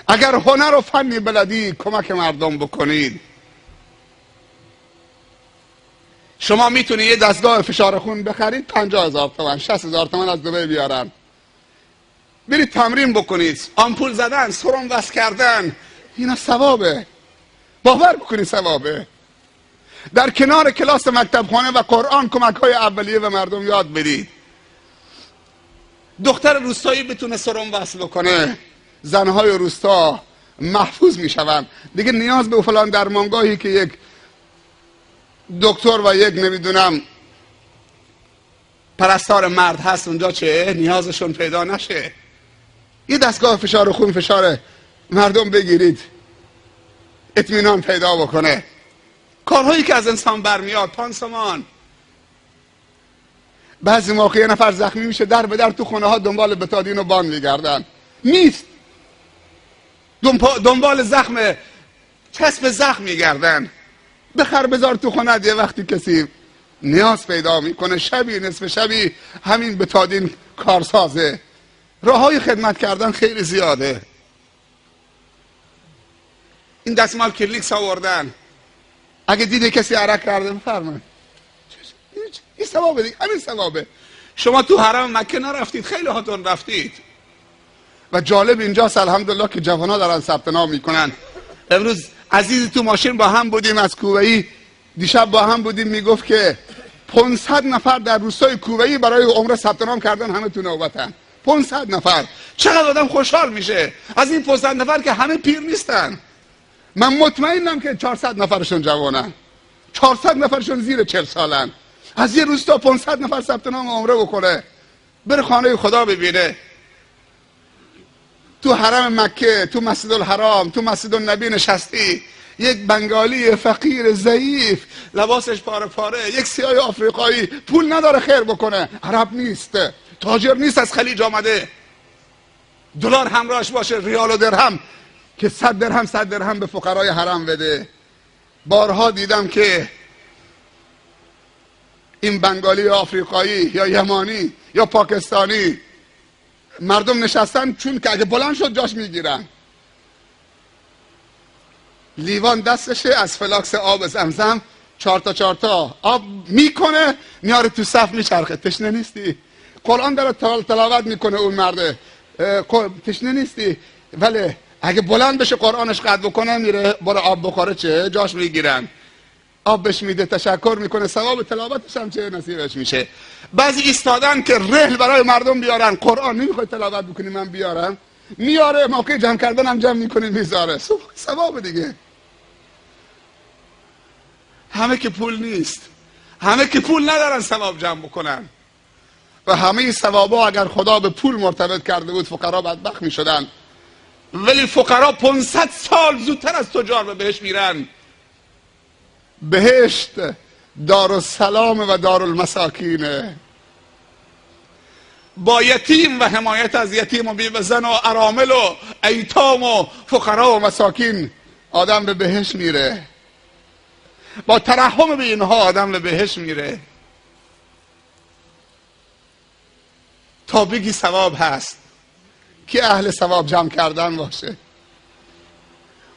اگر هنر و فنی بلدی کمک مردم بکنید. شما میتونی یه دستگاه فشار خون بخرید 50,000 تومان، 60,000 تومان از دبی بیارن، برید تمرین بکنید، آمپول زدن، سرم وصل کردن، اینا ثوابه. باور بکنید ثوابه. در کنار کلاس مکتب خانه و قرآن کمک های اولیه به مردم یاد بدید. دختر روستایی بتونه سرم وصل بکنه، زنهای روستا محفوظ میشوند. دیگه نیاز به فلان درمانگاهی که یک دکتر و یک نمیدونم پرستار مرد هست اونجا، چه نیازشون پیدا نشه. یه دستگاه فشار خون فشار مردم بگیرید اطمینان پیدا بکنه. کارهایی که از انسان برمیاد، پانسمان. بعضی موقع یه نفر زخمی میشه در به در تو خونه ها دنبال بتادین و بان میگردن، نیست، دنبال زخم چسب زخم میگردن. بخر بذار تو خونه، یه وقتی کسی نیاز پیدا میکنه شبی نصف شبی همین بتادین کارسازه. راه های خدمت کردن خیلی زیاده. این دستمال کلیکس آوردن، اگه دیده کسی عرق کرده بفرمایید، این ثوابه دیگه، همین ثوابه. شما تو حرم مکه نرفتید، خیلی هاتون رفتید. و جالب اینجاست الحمدلله که جوانا دارن ثبت نام میکنن. امروز عزیزی تو ماشین با هم بودیم از کوهی، دیشب با هم بودیم، میگفت که 500 نفر در روستای کوهی برای عمره ثبت نام کردن، همه تو نوبتن. 500 نفر. چقدر آدم خوشحال میشه از این 500 نفر که همه پیر نیستن. من مطمئنم که 400 نفرشون جوانن، 400 نفرشون زیر 40 سالن. از یه روستا 500 نفر ثبت نام عمره بکنه، بره خانه خدا ببینه. تو حرم مکه، تو مسجد الحرام، تو مسجد النبی نشستی، یک بنگالی فقیر ضعیف لباسش پاره پاره، یک سیاه آفریقایی پول نداره خیر بکنه، عرب نیست، تاجر نیست، از خلیج آمده، دلار همراهش باشه، ریال و درهم، که 100 درهم به فقرای حرم بده. بارها دیدم که این بنگالی آفریقایی یا یمانی یا پاکستانی مردم نشستن، چون که اگه بلند شد جاش میگیرن. لیوان دستشه از فلاکس آب زمزم 4 تا آب میکنه، میاره تو صف میچرخه. تشنه نیستی؟ قرآن داره تلاوت میکنه اون مرده، تشنه نیستی؟ ولی اگه بلند بشه قرآنش قد بکنه، میره برو آب بخوره، چه جاش میگیرن. آب بهش میده، تشکر میکنه، ثواب تلاوتش هم چه نصیبش میشه. بعضی ایستادن که رحل برای مردم بیارن، قرآن نمیخوای تلاوت بکنی من بیارم، میاره، موقع جمع کردن هم جمع میکنه میذاره، ثواب دیگه. همه که پول نیست، همه که پول ندارن ثواب جمع بکنن. و همه این ثوابا اگر خدا به پول مرتبط کرده بود فقرا بدبخت میشدن. ولی فقرا 500 سال زودتر از تجار به بهشت میرن. بهشت دارالسلام و دارالمساکینه. با یتیم و حمایت از یتیم و بیوه‌زن و ارامل و ایتام و فقرا و مساکین آدم به بهشت میره. با ترحم به اینها آدم به بهشت میره. تا بگی ثواب هست، که اهل ثواب جمع کردن باشه.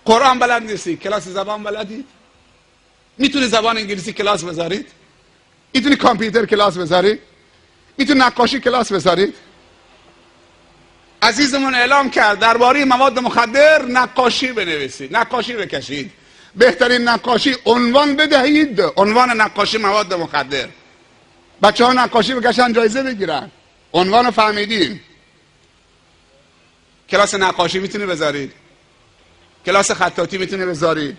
قرآن بلد نیستی، کلاس زبان بلدید؟ میتونی زبان انگلیسی کلاس بذارید؟ میتونی کامپیوتر کلاس بذارید؟ میتونی نقاشی کلاس بذارید؟ عزیزمون اعلام کرد درباره مواد مخدر نقاشی بنویسید، نقاشی بکشید. بهترین نقاشی عنوان بدهید، عنوان نقاشی مواد مخدر. بچه ها نقاشی بکشن جایزه بگیرن. عنوان فهمیدین؟ کلاس نقاشی میتونی بذارید، کلاس خطاطی میتونی بذارید.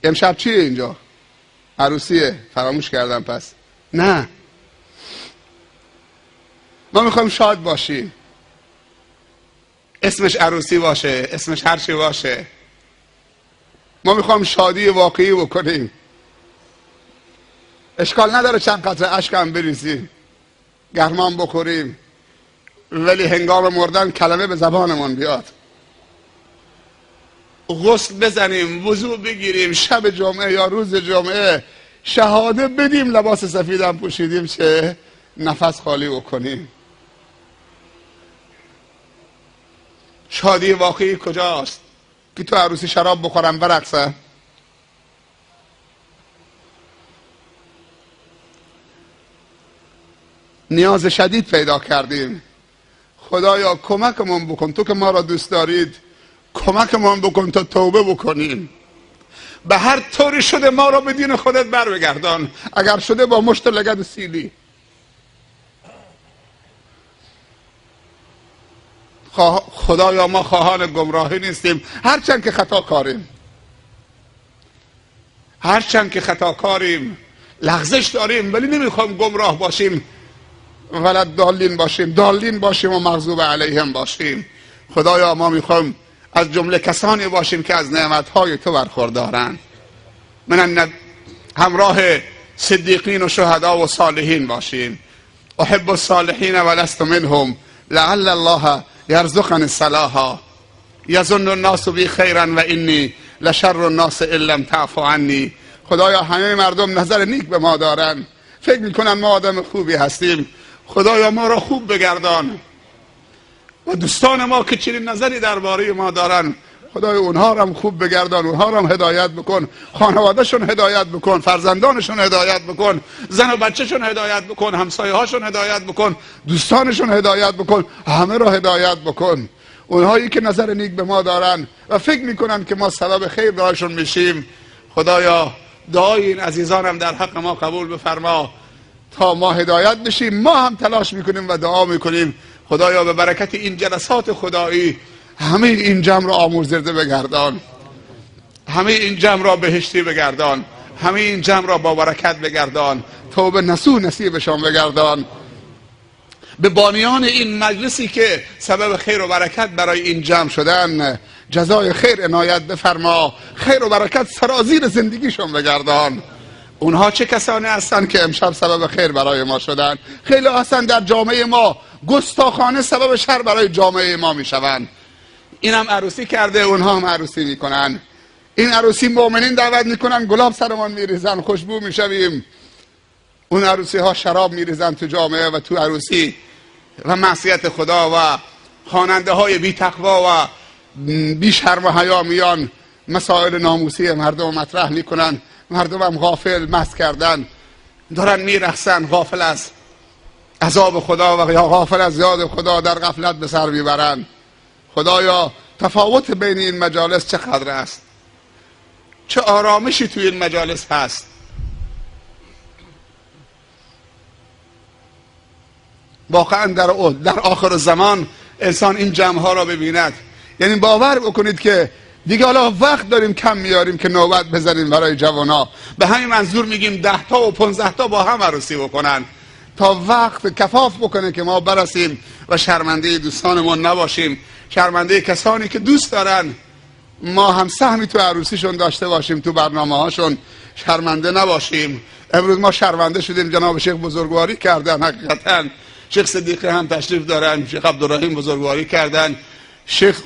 امشب چیه اینجا؟ عروسیه، فراموش کردم. پس نه، ما میخوایم شاد باشیم. اسمش عروسی باشه، اسمش هر چی باشه، ما میخوایم شادی واقعی بکنیم. اشکال نداره چند قطره اشک هم بریزیم، گرمان بخوریم، ولی هنگام مردن کلمه به زبانمون بیاد. غسل بزنیم، وضو بگیریم، شب جمعه یا روز جمعه شهاده بدیم، لباس سفیدم پوشیدیم، چه نفس خالی بکنیم. شادی واقعی کجاست؟ که تو عروسی شراب بخورم برقصم؟ نیاز شدید پیدا کردیم. خدایا کمکمون بکن، تو که ما را دوست دارید کمکمون بکن تا توبه بکنیم. به هر طوری شده ما را به دین خودت بر بگردان، اگر شده با مشت لگد سیلی. خدایا ما خواهان گمراهی نیستیم، هرچند که خطا کاریم. هرچند که خطاکاریم، لغزش داریم، ولی نمیخوایم گمراه باشیم ولی دالین باشیم و مغضوب علیهم باشیم. خدایا ما میخوایم از جمله کسانی باشیم که از نعمتهای تو برخوردارند. من همراه صدیقین و شهدا و صالحین باشیم. احب الصالحین ولست منهم لعل الله یرزقنی صلاحا یظن الناس بی خیرا و انی لشر الناس ان لم تعف عنی. خدایا همه مردم نظر نیک به ما دارن، فکر میکنن ما آدم خوبی هستیم. خدایا ما را خوب بگردان و دوستان ما که چنین نظری درباره ما دارن، خدای اونها را هم خوب بگردان، اونها را هم هدایت بکن، خانوادهشون هدایت بکن، فرزندانشون هدایت بکن، زن و بچهشون هدایت بکن، همسایه هاشون هدایت بکن، دوستانشون هدایت بکن، همه را هدایت بکن. اونهایی که نظر نیک به ما دارن و فکر میکنن که ما سبب خیر برایشون میشیم، خدایا دعای این عزیزانم در حق ما قبول بفرما تا ما هدایت بشیم. ما هم تلاش میکنیم و دعا میکنیم خدایا به برکت این جلسات خدایی همه این جمع را آمرزنده بگردان، همه این جمع را بهشتی بگردان، همه این جمع را با برکت بگردان، توبه نصوح نصیبشان بگردان. به بانیان این مجلسی که سبب خیر و برکت برای این جمع شدن جزای خیر عنایت بفرما، خیر و برکت سرازیر زندگیشون بگردان. اونها چه کسانی هستند که امشب سبب خیر برای ما شدن؟ خیلی هستند در جامعه ما گستاخانه سبب شر برای جامعه ما میشوند. اینم عروسی کرده، اونها هم عروسی میکنن. این عروسی مؤمنین دعوت میکنن، گلاب سرمان میریزن، خوشبو میشویم. اون عروسی ها شراب میریزن تو جامعه و تو عروسی و معصیت خدا و خواننده های بی تقوا و بی شرم و حیا میان مسائل ناموسی مردم مطرح میکنن. مردم هم غافل مست کردن، دارن میرقصن، غافل از عذاب خدا و یا غافل از یاد خدا در غفلت به سر میبرن. خدایا تفاوت بین این مجالس چقدر است، چه آرامشی توی این مجالس هست. واقعا در آخر زمان انسان این جمع ها را ببیند، یعنی باور بکنید که دیگه حالا وقت داریم کم میاریم که نوبت بزنیم برای جوانا. به همین منظور میگیم 10 تا و 15 تا با هم عروسی بکنن تا وقت کفاف بکنه که ما برسیم و شرمنده دوستانمون نباشیم، شرمنده کسانی که دوست دارن ما هم سهمی تو عروسیشون داشته باشیم، تو برنامه هاشون شرمنده نباشیم. امروز ما شرمنده شدیم، جناب شیخ بزرگواری کردن، حقیقتا شیخ صدیقی هم تشریف دارن، شیخ عبدالرحیم بزرگواری کردن، شیخ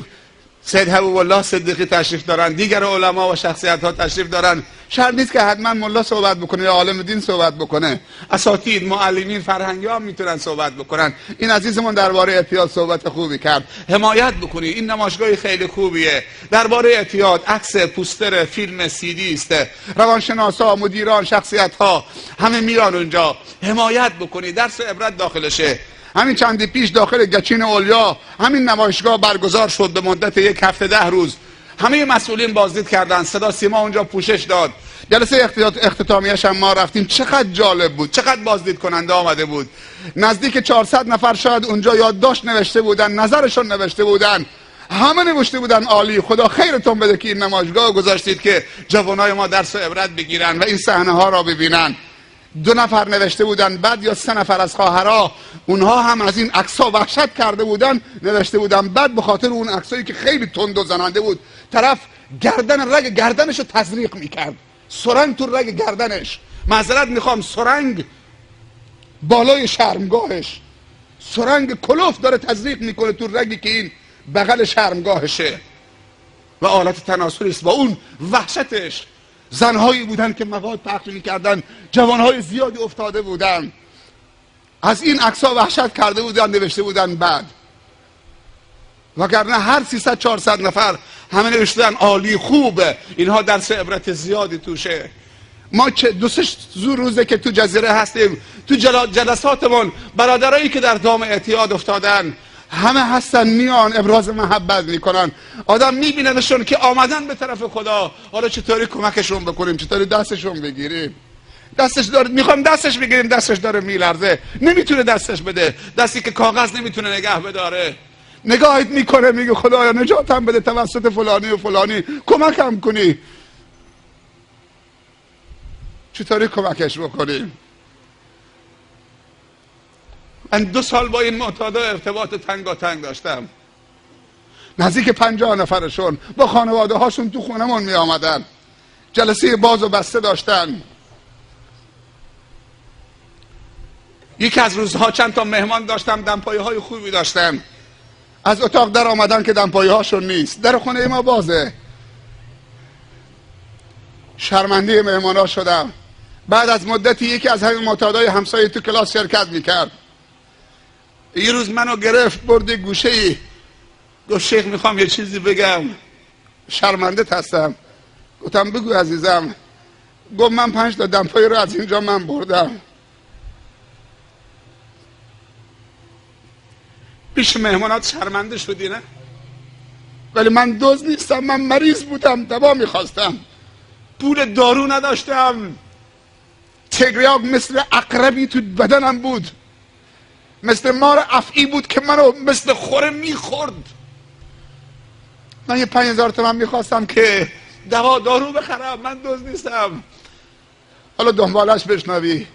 سید حبیب الله صدیقی تشریف دارن، دیگر علما و شخصیت ها تشریف دارن. شرط نیست که حتما ملا صحبت بکنه یا عالم دین صحبت بکنه، اساتید، معلمین، فرهنگی ها میتونن صحبت بکنن. این عزیزمون درباره اعتیاد صحبت خوبی کرد، حمایت بکنی، این نمایشگاه خیلی خوبیه. درباره اعتیاد عکس، پوستر، فیلم، سی دی است، روانشناسا، مدیران، شخصیت ها همه میران اونجا، حمایت بکنی، درس عبرت داخلشه. همین چندی پیش داخل گچین اولیا همین نمایشگاه برگزار شد به مدت 1 هفته 10 روز. همه مسئولین بازدید کردن، صدا سیما اونجا پوشش داد. جلسه اختتامیش هم ما رفتیم، چقدر جالب بود، چقدر بازدید کننده آمده بود. نزدیک 400 نفر شاید اونجا یادداشت نوشته بودن، نظرشون نوشته بودن، همه نوشته بودن عالی، خدا خیرتون بده که این نمایشگاه گذاشتید که جوانای ما درس و عبرت بگیرن و این صحنه ها را ببینن. 2 نفر نوشته بودن، بعد یا 3 نفر از خواهرها، اونها هم از این عکس‌ها وحشت کرده بودن، نوشته بودن. بعد به خاطر اون عکسایی که خیلی تند و زننده بود، طرف رگ گردنش رو تزریق میکرد، سرنگ تو رگ گردنش، معذرت میخوام، سرنگ بالای شرمگاهش، سرنگ کلوف داره تزریق میکنه تو رگی که این بغل شرمگاهشه و آلت تناسلی است. با اون وحشتش زنهایی بودن که مواد پخش میکردن، جوانهای زیادی افتاده بودن، از این عکس‌ها وحشت کرده بودن، نوشته بودن بعد، وگرنه هر 300-400 نفر همه نوشتن عالی، خوبه، اینها درس عبرت زیادی توشه. ما چه 2-3 روزه که تو جزیره هستیم، تو جلساتمون برادرایی که در دام اعتیاد افتادن همه هستن، میان ابراز محبت میکنن، آدم میبیننشون که آمدن به طرف خدا. حالا چطوری کمکشون بکنیم، چطوری دستشون بگیریم؟ دستش داره، میخوام دستش بگیریم، دستش داره میلرزه، نمیتونه دستش بده، دستی که کاغذ نمیتونه نگه بداره. نگاهت میکنه، میگه خدایا نجاتم بده توسط فلانی و فلانی، کمکم کنی. چطوری کمکش بکنیم؟ من 2 سال با این معتادا ارتباط تنگاتنگ داشتم، نزدیک 50 نفرشون با خانواده هاشون تو خونمون می آمدن، جلسه باز و بسته داشتن. یکی از روزها چند تا مهمان داشتم، دمپایی های خوبی داشتن، از اتاق در آمدن که دمپایی هاشون نیست، در خونه ما بازه. شرمنده مهمان ها شدم. بعد از مدتی یکی از همین معتادای همسایه تو کلاس شرکت میکرد. یه روز منو گرفت برد گوشه ای، گفت شیخ میخوام یه چیزی بگم. شرمنده هستم. گفتم بگو عزیزم. گفت من 5 تا دمپایی رو از اینجا من بردم. پیش مهمانات شرمنده شدی نه؟ ولی من دزد نیستم، من مریض بودم، دوا میخواستم، پول دارو نداشتم. تگریاک مثل عقربی تو بدنم بود، مثل مار افعی بود که منو مثل خوره میخورد. من یه 5000 تومان میخواستم که دوا دارو بخرم، من دزد نیستم. حالا دنبالش بشنوی.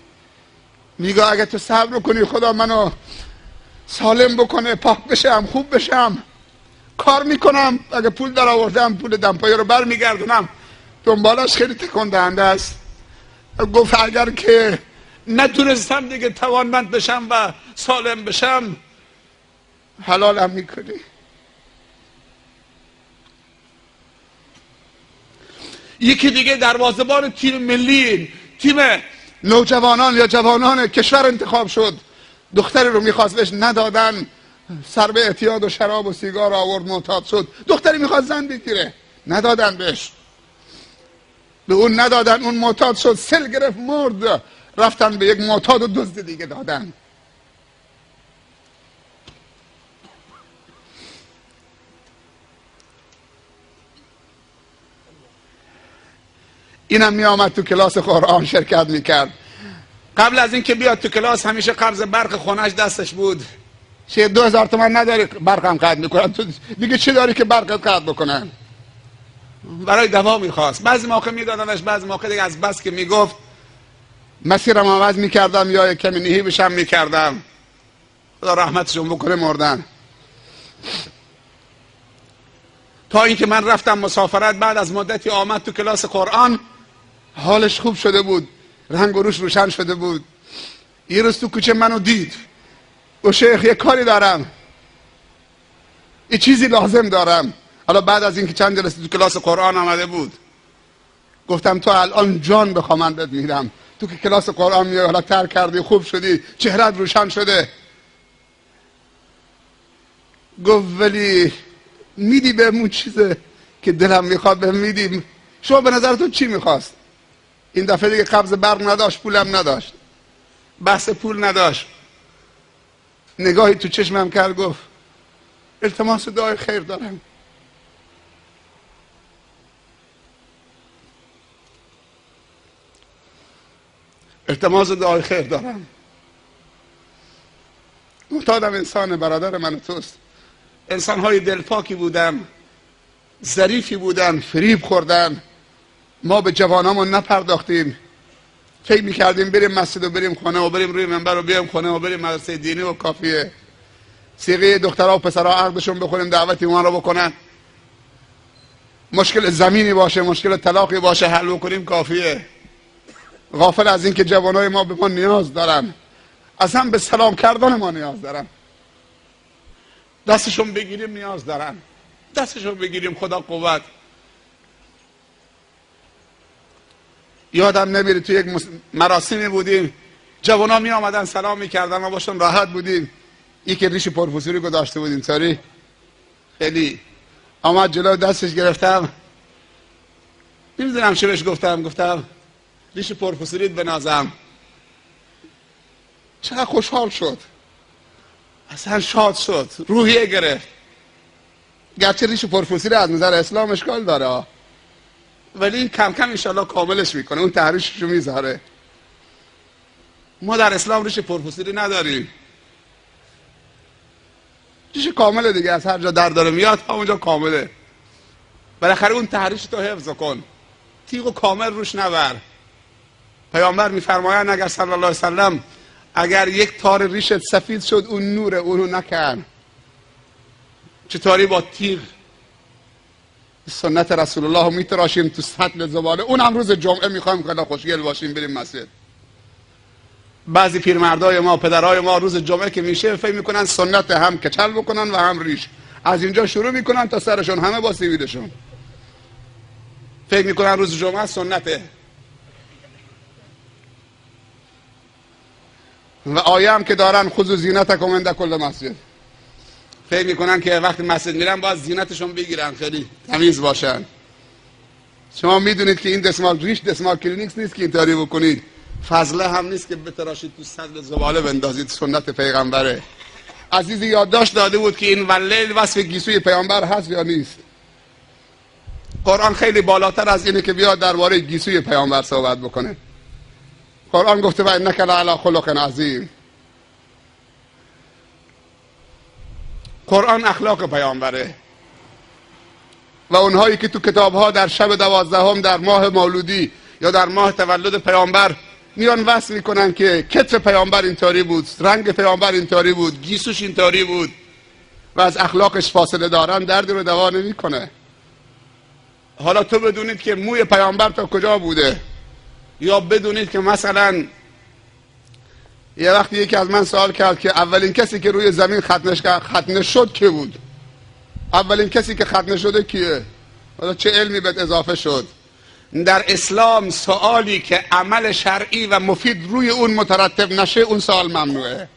میگه اگه تو صبر کنی خدا منو سالم بکنه، پاک بشم، خوب بشم، کار میکنم، اگه پول در آوردم پول دمپایی رو بر میگردونم. دنبالش خیلی تکان دهنده است. گفت اگر که نتونستم دیگه توانمند بشم و سالم بشم، حلالم میکنی. یکی دیگه دروازه‌بان تیم ملی، تیم نوجوانان یا جوانان کشور انتخاب شد. دختری رو میخواست، بهش ندادن، سر به اعتیاد و شراب و سیگار آورد، معتاد شد. دختری میخواست زن بگیره، ندادن بهش، به اون ندادن، اون معتاد شد، سل گرفت، مرد. رفتن به یک معتاد و دزد دیگه دادن. اینم می آمد تو کلاس قرآن شرکت میکرد. قبل از اینکه بیاد تو کلاس همیشه قرض برق خونش دستش بود. چه 2000 تومان نداری برقم قطع میکنن، تو دیگه چی داری که برقت قطع بکنن؟ برای دوا میخواست. بعضی موقع میدادنش، بعضی موقع دیگه از بس که میگفت مسیرم عوض میکردم یا کمی نهی بشم میکردم. خدا رحمتشون بکنه، مردن. تا اینکه من رفتم مسافرت، بعد از مدتی آمد تو کلاس قرآن، حالش خوب شده بود، رنگ و روش روشن شده بود. یه روز تو کوچه منو دید، گفت شیخ یه کاری دارم، یه چیزی لازم دارم. حالا بعد از اینکه چند جلسه تو کلاس قرآن آمده بود، گفتم تو الان جان بخوام من بهت میدم، تو که کلاس قرآن میای، حالا ترک کردی، خوب شدی، چهرت روشن شده. گفت ولی میدی بهمون چیزه که دلم میخواد بهم میدیم. شما به نظرتون چی میخواست؟ این دفعه دیگه قبض برق نداشت، پولم نداشت، بحث پول نداشت. نگاهی تو چشمم کرد، گفت التماس دعای خیر دارم. التماس دعای خیر دارم. معتادم انسان برادر من و توست. انسان‌های دلپاکی بودن، ظریفی بودن، فریب خوردن. ما به جوانامون نپرداختیم. فکر می‌کردیم بریم مسجد و بریم خونه و بریم روی منبر و بیایم خونه و بریم مدرسه دینی و کافیه. صیغه دخترها و پسرها عقدشون بخونیم، دعوت ایمان رو بکنن. مشکل زمینی باشه، مشکل طلاقی باشه، حل بکنیم کافیه. غافل از این که جوانای ما به ما نیاز دارن، اصلا به سلام کردن ما نیاز دارن. دستشون بگیریم نیاز دارن، دستشون بگیریم خدا قوت. یادم نمیره تو یک مراسمی بودیم، جوانا می آمدن سلام میکردن، ما باشون راحت بودیم. یکی ریش پرفسوری گذاشته بود اینطوری، خیلی آمد جلو، دستش گرفتم، نمیدونم چه بهش گفتم ریش پرفسوریت بنازم. چقدر خوشحال شد، اصلا شاد شد، روحیه گرفت. گرچه ریش پرفسوری از نظر اسلام اشکال داره، ولی این کم کم انشالله کاملش میکنه، اون تحریششو میذاره. ما در اسلام ریش پرفسوری نداریم، ریش کامله دیگه، از هر جا در داره میاد همونجا کامله. بالاخره اون تحریش تو حفظ کن، تیغ کامل روش نبر. پیامبر میفرمایند اگر صلی الله علیه وسلم اگر یک تار ریشت سفید شد اون نور اونو نکن، چطوری با تیغ سنت رسول الله میتراشیم تو سطل زباله، اون هم روز جمعه میخوایم که خوشگل باشیم بریم مسجد. بعضی پیرمردای ما پدرای ما روز جمعه که میشه فکر میکنن سنت هم کچل بکنن و هم ریش، از اینجا شروع میکنن تا سرشون همه با سیبیلشون، فکر میکنن روز جمعه سنته. و آیه هم که دارن خذوا زینتکم عند کل مسجد، فکر میکنن که وقتی مسجد میرن باید زینتشون بگیرن خیلی تمیز باشن. شما میدونید که این دستمال ریش دستمال کلینیکس نیست که اینطوری بکنید، فضله هم نیست که بتراشید تو سطل زباله بندازید، سنت پیغمبره. عزیزی یادداشت داده بود که این واللیل وصف گیسوی پیامبر هست یا نیست. قرآن خیلی بالاتر از اینه که بیاد درباره گیسوی پیامبر صحبت بکنه. قرآن گفته و انک لعلی خلق عظیم. قرآن اخلاق پیامبره و اونهایی که تو کتابها در شب 12 در ماه مولودی یا در ماه تولد پیامبر میان وصف میکنن که کتف پیامبر اینطوری بود، رنگ پیامبر اینطوری بود، گیسوش اینطوری بود و از اخلاقش فاصله دارن، دردی رو دوا نمیکنه. حالا تو بدونید که موی پیامبر تا کجا بوده، یا بدونید که مثلا یه وقتی یکی از من سوال کرد که اولین کسی که روی زمین ختنه شد کی بود؟ اولین کسی که ختنه شده کیه؟ حالا چه علمی بهت اضافه شد؟ در اسلام سوالی که عمل شرعی و مفید روی اون مترتب نشه اون سوال ممنوعه.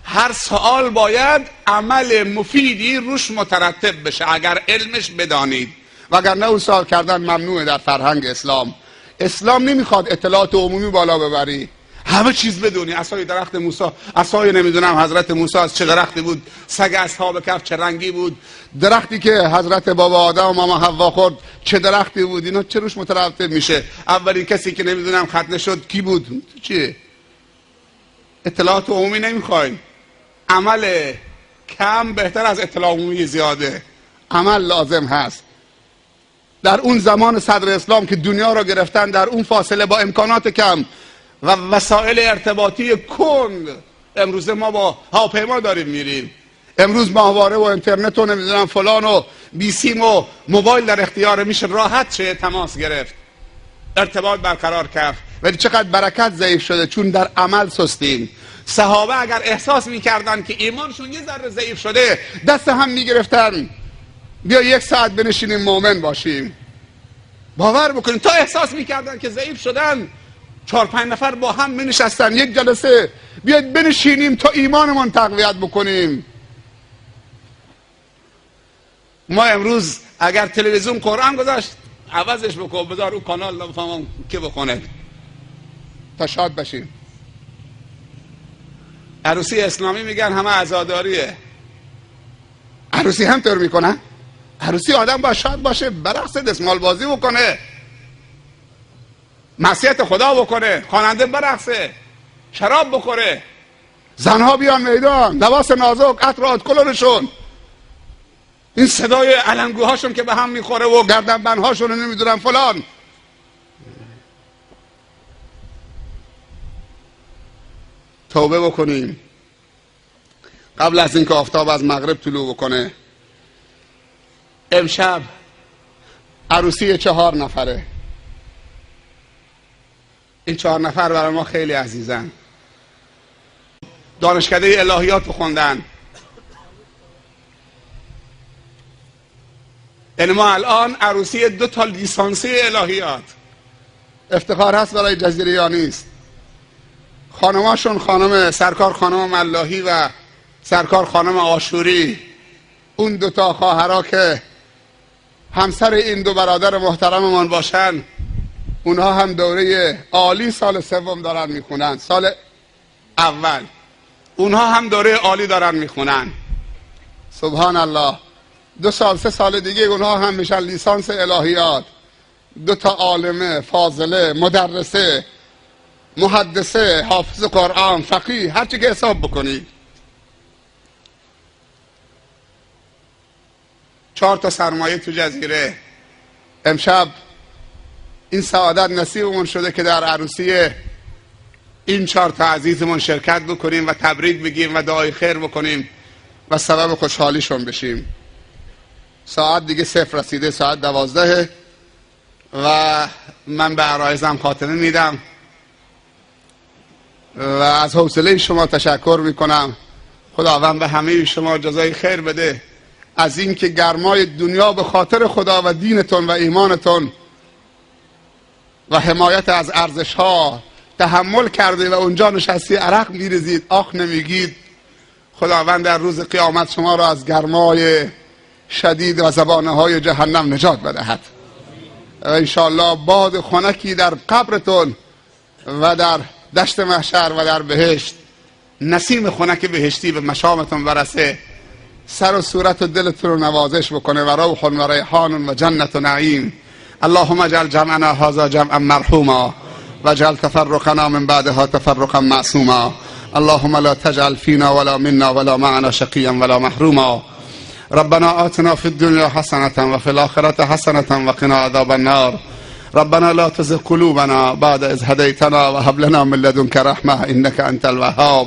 هر سوال باید عمل مفیدی روش مترتب بشه اگر علمش بدانید، وگرنه اون سوال کردن ممنوعه در فرهنگ اسلام. اسلام نمیخواد اطلاعات عمومی بالا ببری، همه چیز بدونی. عصای درخت موسی، عصای نمیدونم حضرت موسی از چه درختی بود، سگ اصحاب کهف چه رنگی بود، درختی که حضرت بابا آدم و ماما حوا خورد چه درختی بود، اینا چه روش مترتب میشه؟ اولین کسی که نمیدونم ختنه شد کی بود؟ چیه؟ اطلاعات عمومی نمیخوایم. عمل کم بهتر از اطلاع عمومی زیاده. عمل لازم هست. در اون زمان صدر اسلام که دنیا را گرفتن، در اون فاصله با امکانات کم و وسایل ارتباطی کند، امروز ما با هواپیما داریم میریم، امروز ماهواره و اینترنت و نمیدونم فلان و بی سیم و موبایل در اختیار، میشه راحت چه تماس گرفت، ارتباط برقرار کرد. ولی چقدر برکت ضعیف شده چون در عمل سستیم. صحابه اگر احساس میکردن که ایمانشون یه ذره ضعیف شده دست هم میگرفتن، بیا 1 ساعت بنشینیم مؤمن باشیم. باور بکنید تا احساس میکردن که ضعیف شدن 4-5 نفر با هم می‌نشستن یک جلسه، بیاید بنشینیم تا ایمانمون تقویت بکنیم. ما امروز اگر تلویزیون قرآن گذاشت عوضش بکن، بذار اون کانال نفهمم که بخونه تا شاد بشیم. عروسی اسلامی میگن همه عزاداریه. عروسی هم طور میکنن؟ عروسی آدم باید شاد باشه، برقص دستمال بازی بکنه، معصیت خدا بکنه، خواننده برقصه، شراب بخوره، زنها بیان میدان، لباس نازک، عطر ادکلونشون، این صدای علنگوهاشون که به هم میخوره و گردنبندهاشون رو نمیدونم فلان. توبه بکنیم قبل از اینکه آفتاب از مغرب طلوع بکنه. امشب عروسی 4 نفره. این 4 نفر برای ما خیلی عزیزن. دانشکده الهیات رو خوندن. یعنی ما الان عروسی 2 تا لیسانسی الهیات. افتخار هست برای جزیریانی است. خانماشون خانم سرکار خانم ملاحی و سرکار خانم آشوری، اون 2 تا خواهرها که همسر این 2 برادر محترممان باشن، اونها هم دوره عالی سال 3 دارن میخونن، سال اول اونها هم دوره عالی دارن میخونن. سبحان الله. 2 سال 3 سال دیگه اونها هم میشن لیسانس الهیات. 2 تا عالمه، فاضله، مدرسه، محدثه، حافظ قرآن، فقیه، هر چی که حساب بکنید. 4 تا سرمایه تو جزیره. امشب این سعادت نصیبمون شده که در عروسی این 4 تا عزیزمون شرکت بکنیم و تبریک بگیم و دعای خیر بکنیم و سبب خوشحالیشون بشیم. ساعت دیگه 0 رسیده، ساعت 12 و من به عرایزم خاتمه میدم و از حوصله شما تشکر میکنم. خداوند به همه شما جزای خیر بده از این که گرمای دنیا به خاطر خدا و دینتون و ایمانتون و حمایت از ارزش ها تحمل کرده و اونجا نشستی عرق میریزید، آخ نمیگید. خداوند در روز قیامت شما را از گرمای شدید و زبانه های جهنم نجات بدهد و انشاءالله باد خنکی در قبرتون و در دشت محشر و در بهشت نسیم خنک بهشتی به مشامتون برسه، سر و صورت و دلتون رو نوازش بکنه و روح و ریحان و جنت و نعیم. اللهم اجعل جمعنا هذا جمعا مرحوما و اجعل تفرقنا من بعدها تفرقا معصوما. اللهم لا تجعل فينا ولا منا ولا معنا شقيا ولا محروما. ربنا آتنا في الدنيا حسنة وفي الآخرة حسنة وقنا عذاب النار. ربنا لا تزغ قلوبنا بعد إذ هديتنا وهب لنا من لدنك رحمة إنك أنت الوهاب.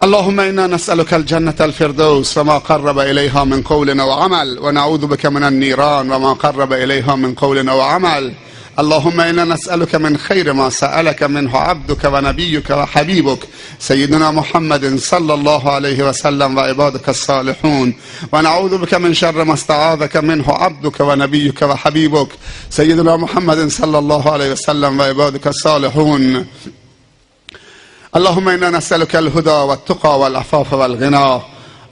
اللهم إنا نسألك الجنة الفردوس وما قرب إليها من قول وعمل ونعوذ بك من النيران وما قرب إليها من قول وعمل. اللهم إنا نسألك من خير ما سألك منه عبدك ونبيك وحبيبك سيدنا محمد صلى الله عليه وسلم وعبادك الصالحون، ونعوذ بك من شر ما استعاذك منه عبدك ونبيك وحبيبك سيدنا محمد صلى الله عليه وسلم وعبادك الصالحون. اللهم إنا نسألك الهدى والتقى والعفاف والغنى.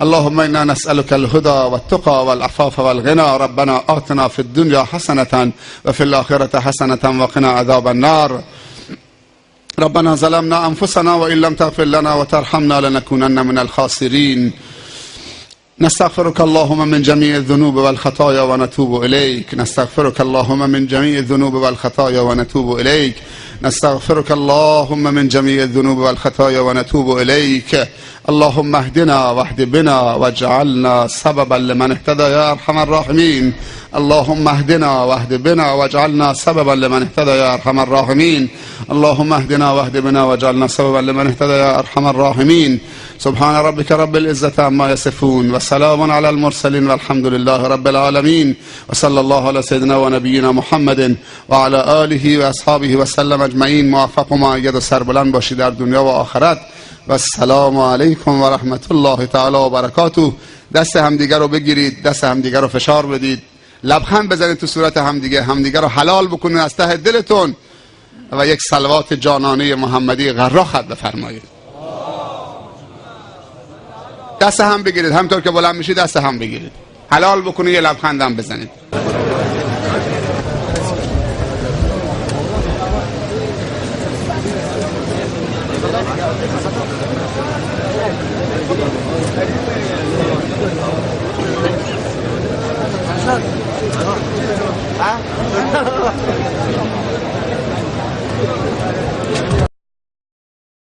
اللهم إنا نسألك الهدى والتقى والعفاف والغنى. ربنا آتنا في الدنيا حسنة وفي الآخرة حسنة وقنا عذاب النار. ربنا ظلمنا أنفسنا وإن لم تغفر لنا وترحمنا لنكونن من الخاسرين. نستغفرك اللهم من جميع الذنوب والخطايا ونتوب إليك. نستغفرك اللهم من جميع الذنوب والخطايا ونتوب إليك. نستغفرك اللهم من جميع الذنوب والخطايا ونتوب إليك. اللهم اهدنا واهد بنا واجعلنا سببا لمن اهتدى يا أرحم الراحمين. اللهم اهدنا واهد بنا واجعلنا سببا لمن اهتدى يا أرحم الراحمين. اللهم اهدنا واهد بنا واجعلنا سببا لمن اهتدى يا أرحم الراحمين. سبحان ربك رب العزة عما يصفون وسلام على المرسلين والحمد لله رب العالمين وصلى الله على سيدنا ونبينا محمد وعلى آله و اصحابه وسلم اجمعین. موفق و مؤید و سربلند باشید در دنیا و آخرت و السلام علیکم و رحمت الله تعالی و برکاته. دست همدیگر رو بگیرید، دست همدیگر رو فشار بدید، لبخند بزنید تو صورت همدیگه، همدیگر رو حلال بکنید از ته دلتون و یک صلوات جانانه محمدی غرا خط بفرمایید. دست هم بگیرید، همطور که بلند میشید دست هم بگیرید، حلال بکنید، یه لبخند هم بزنید.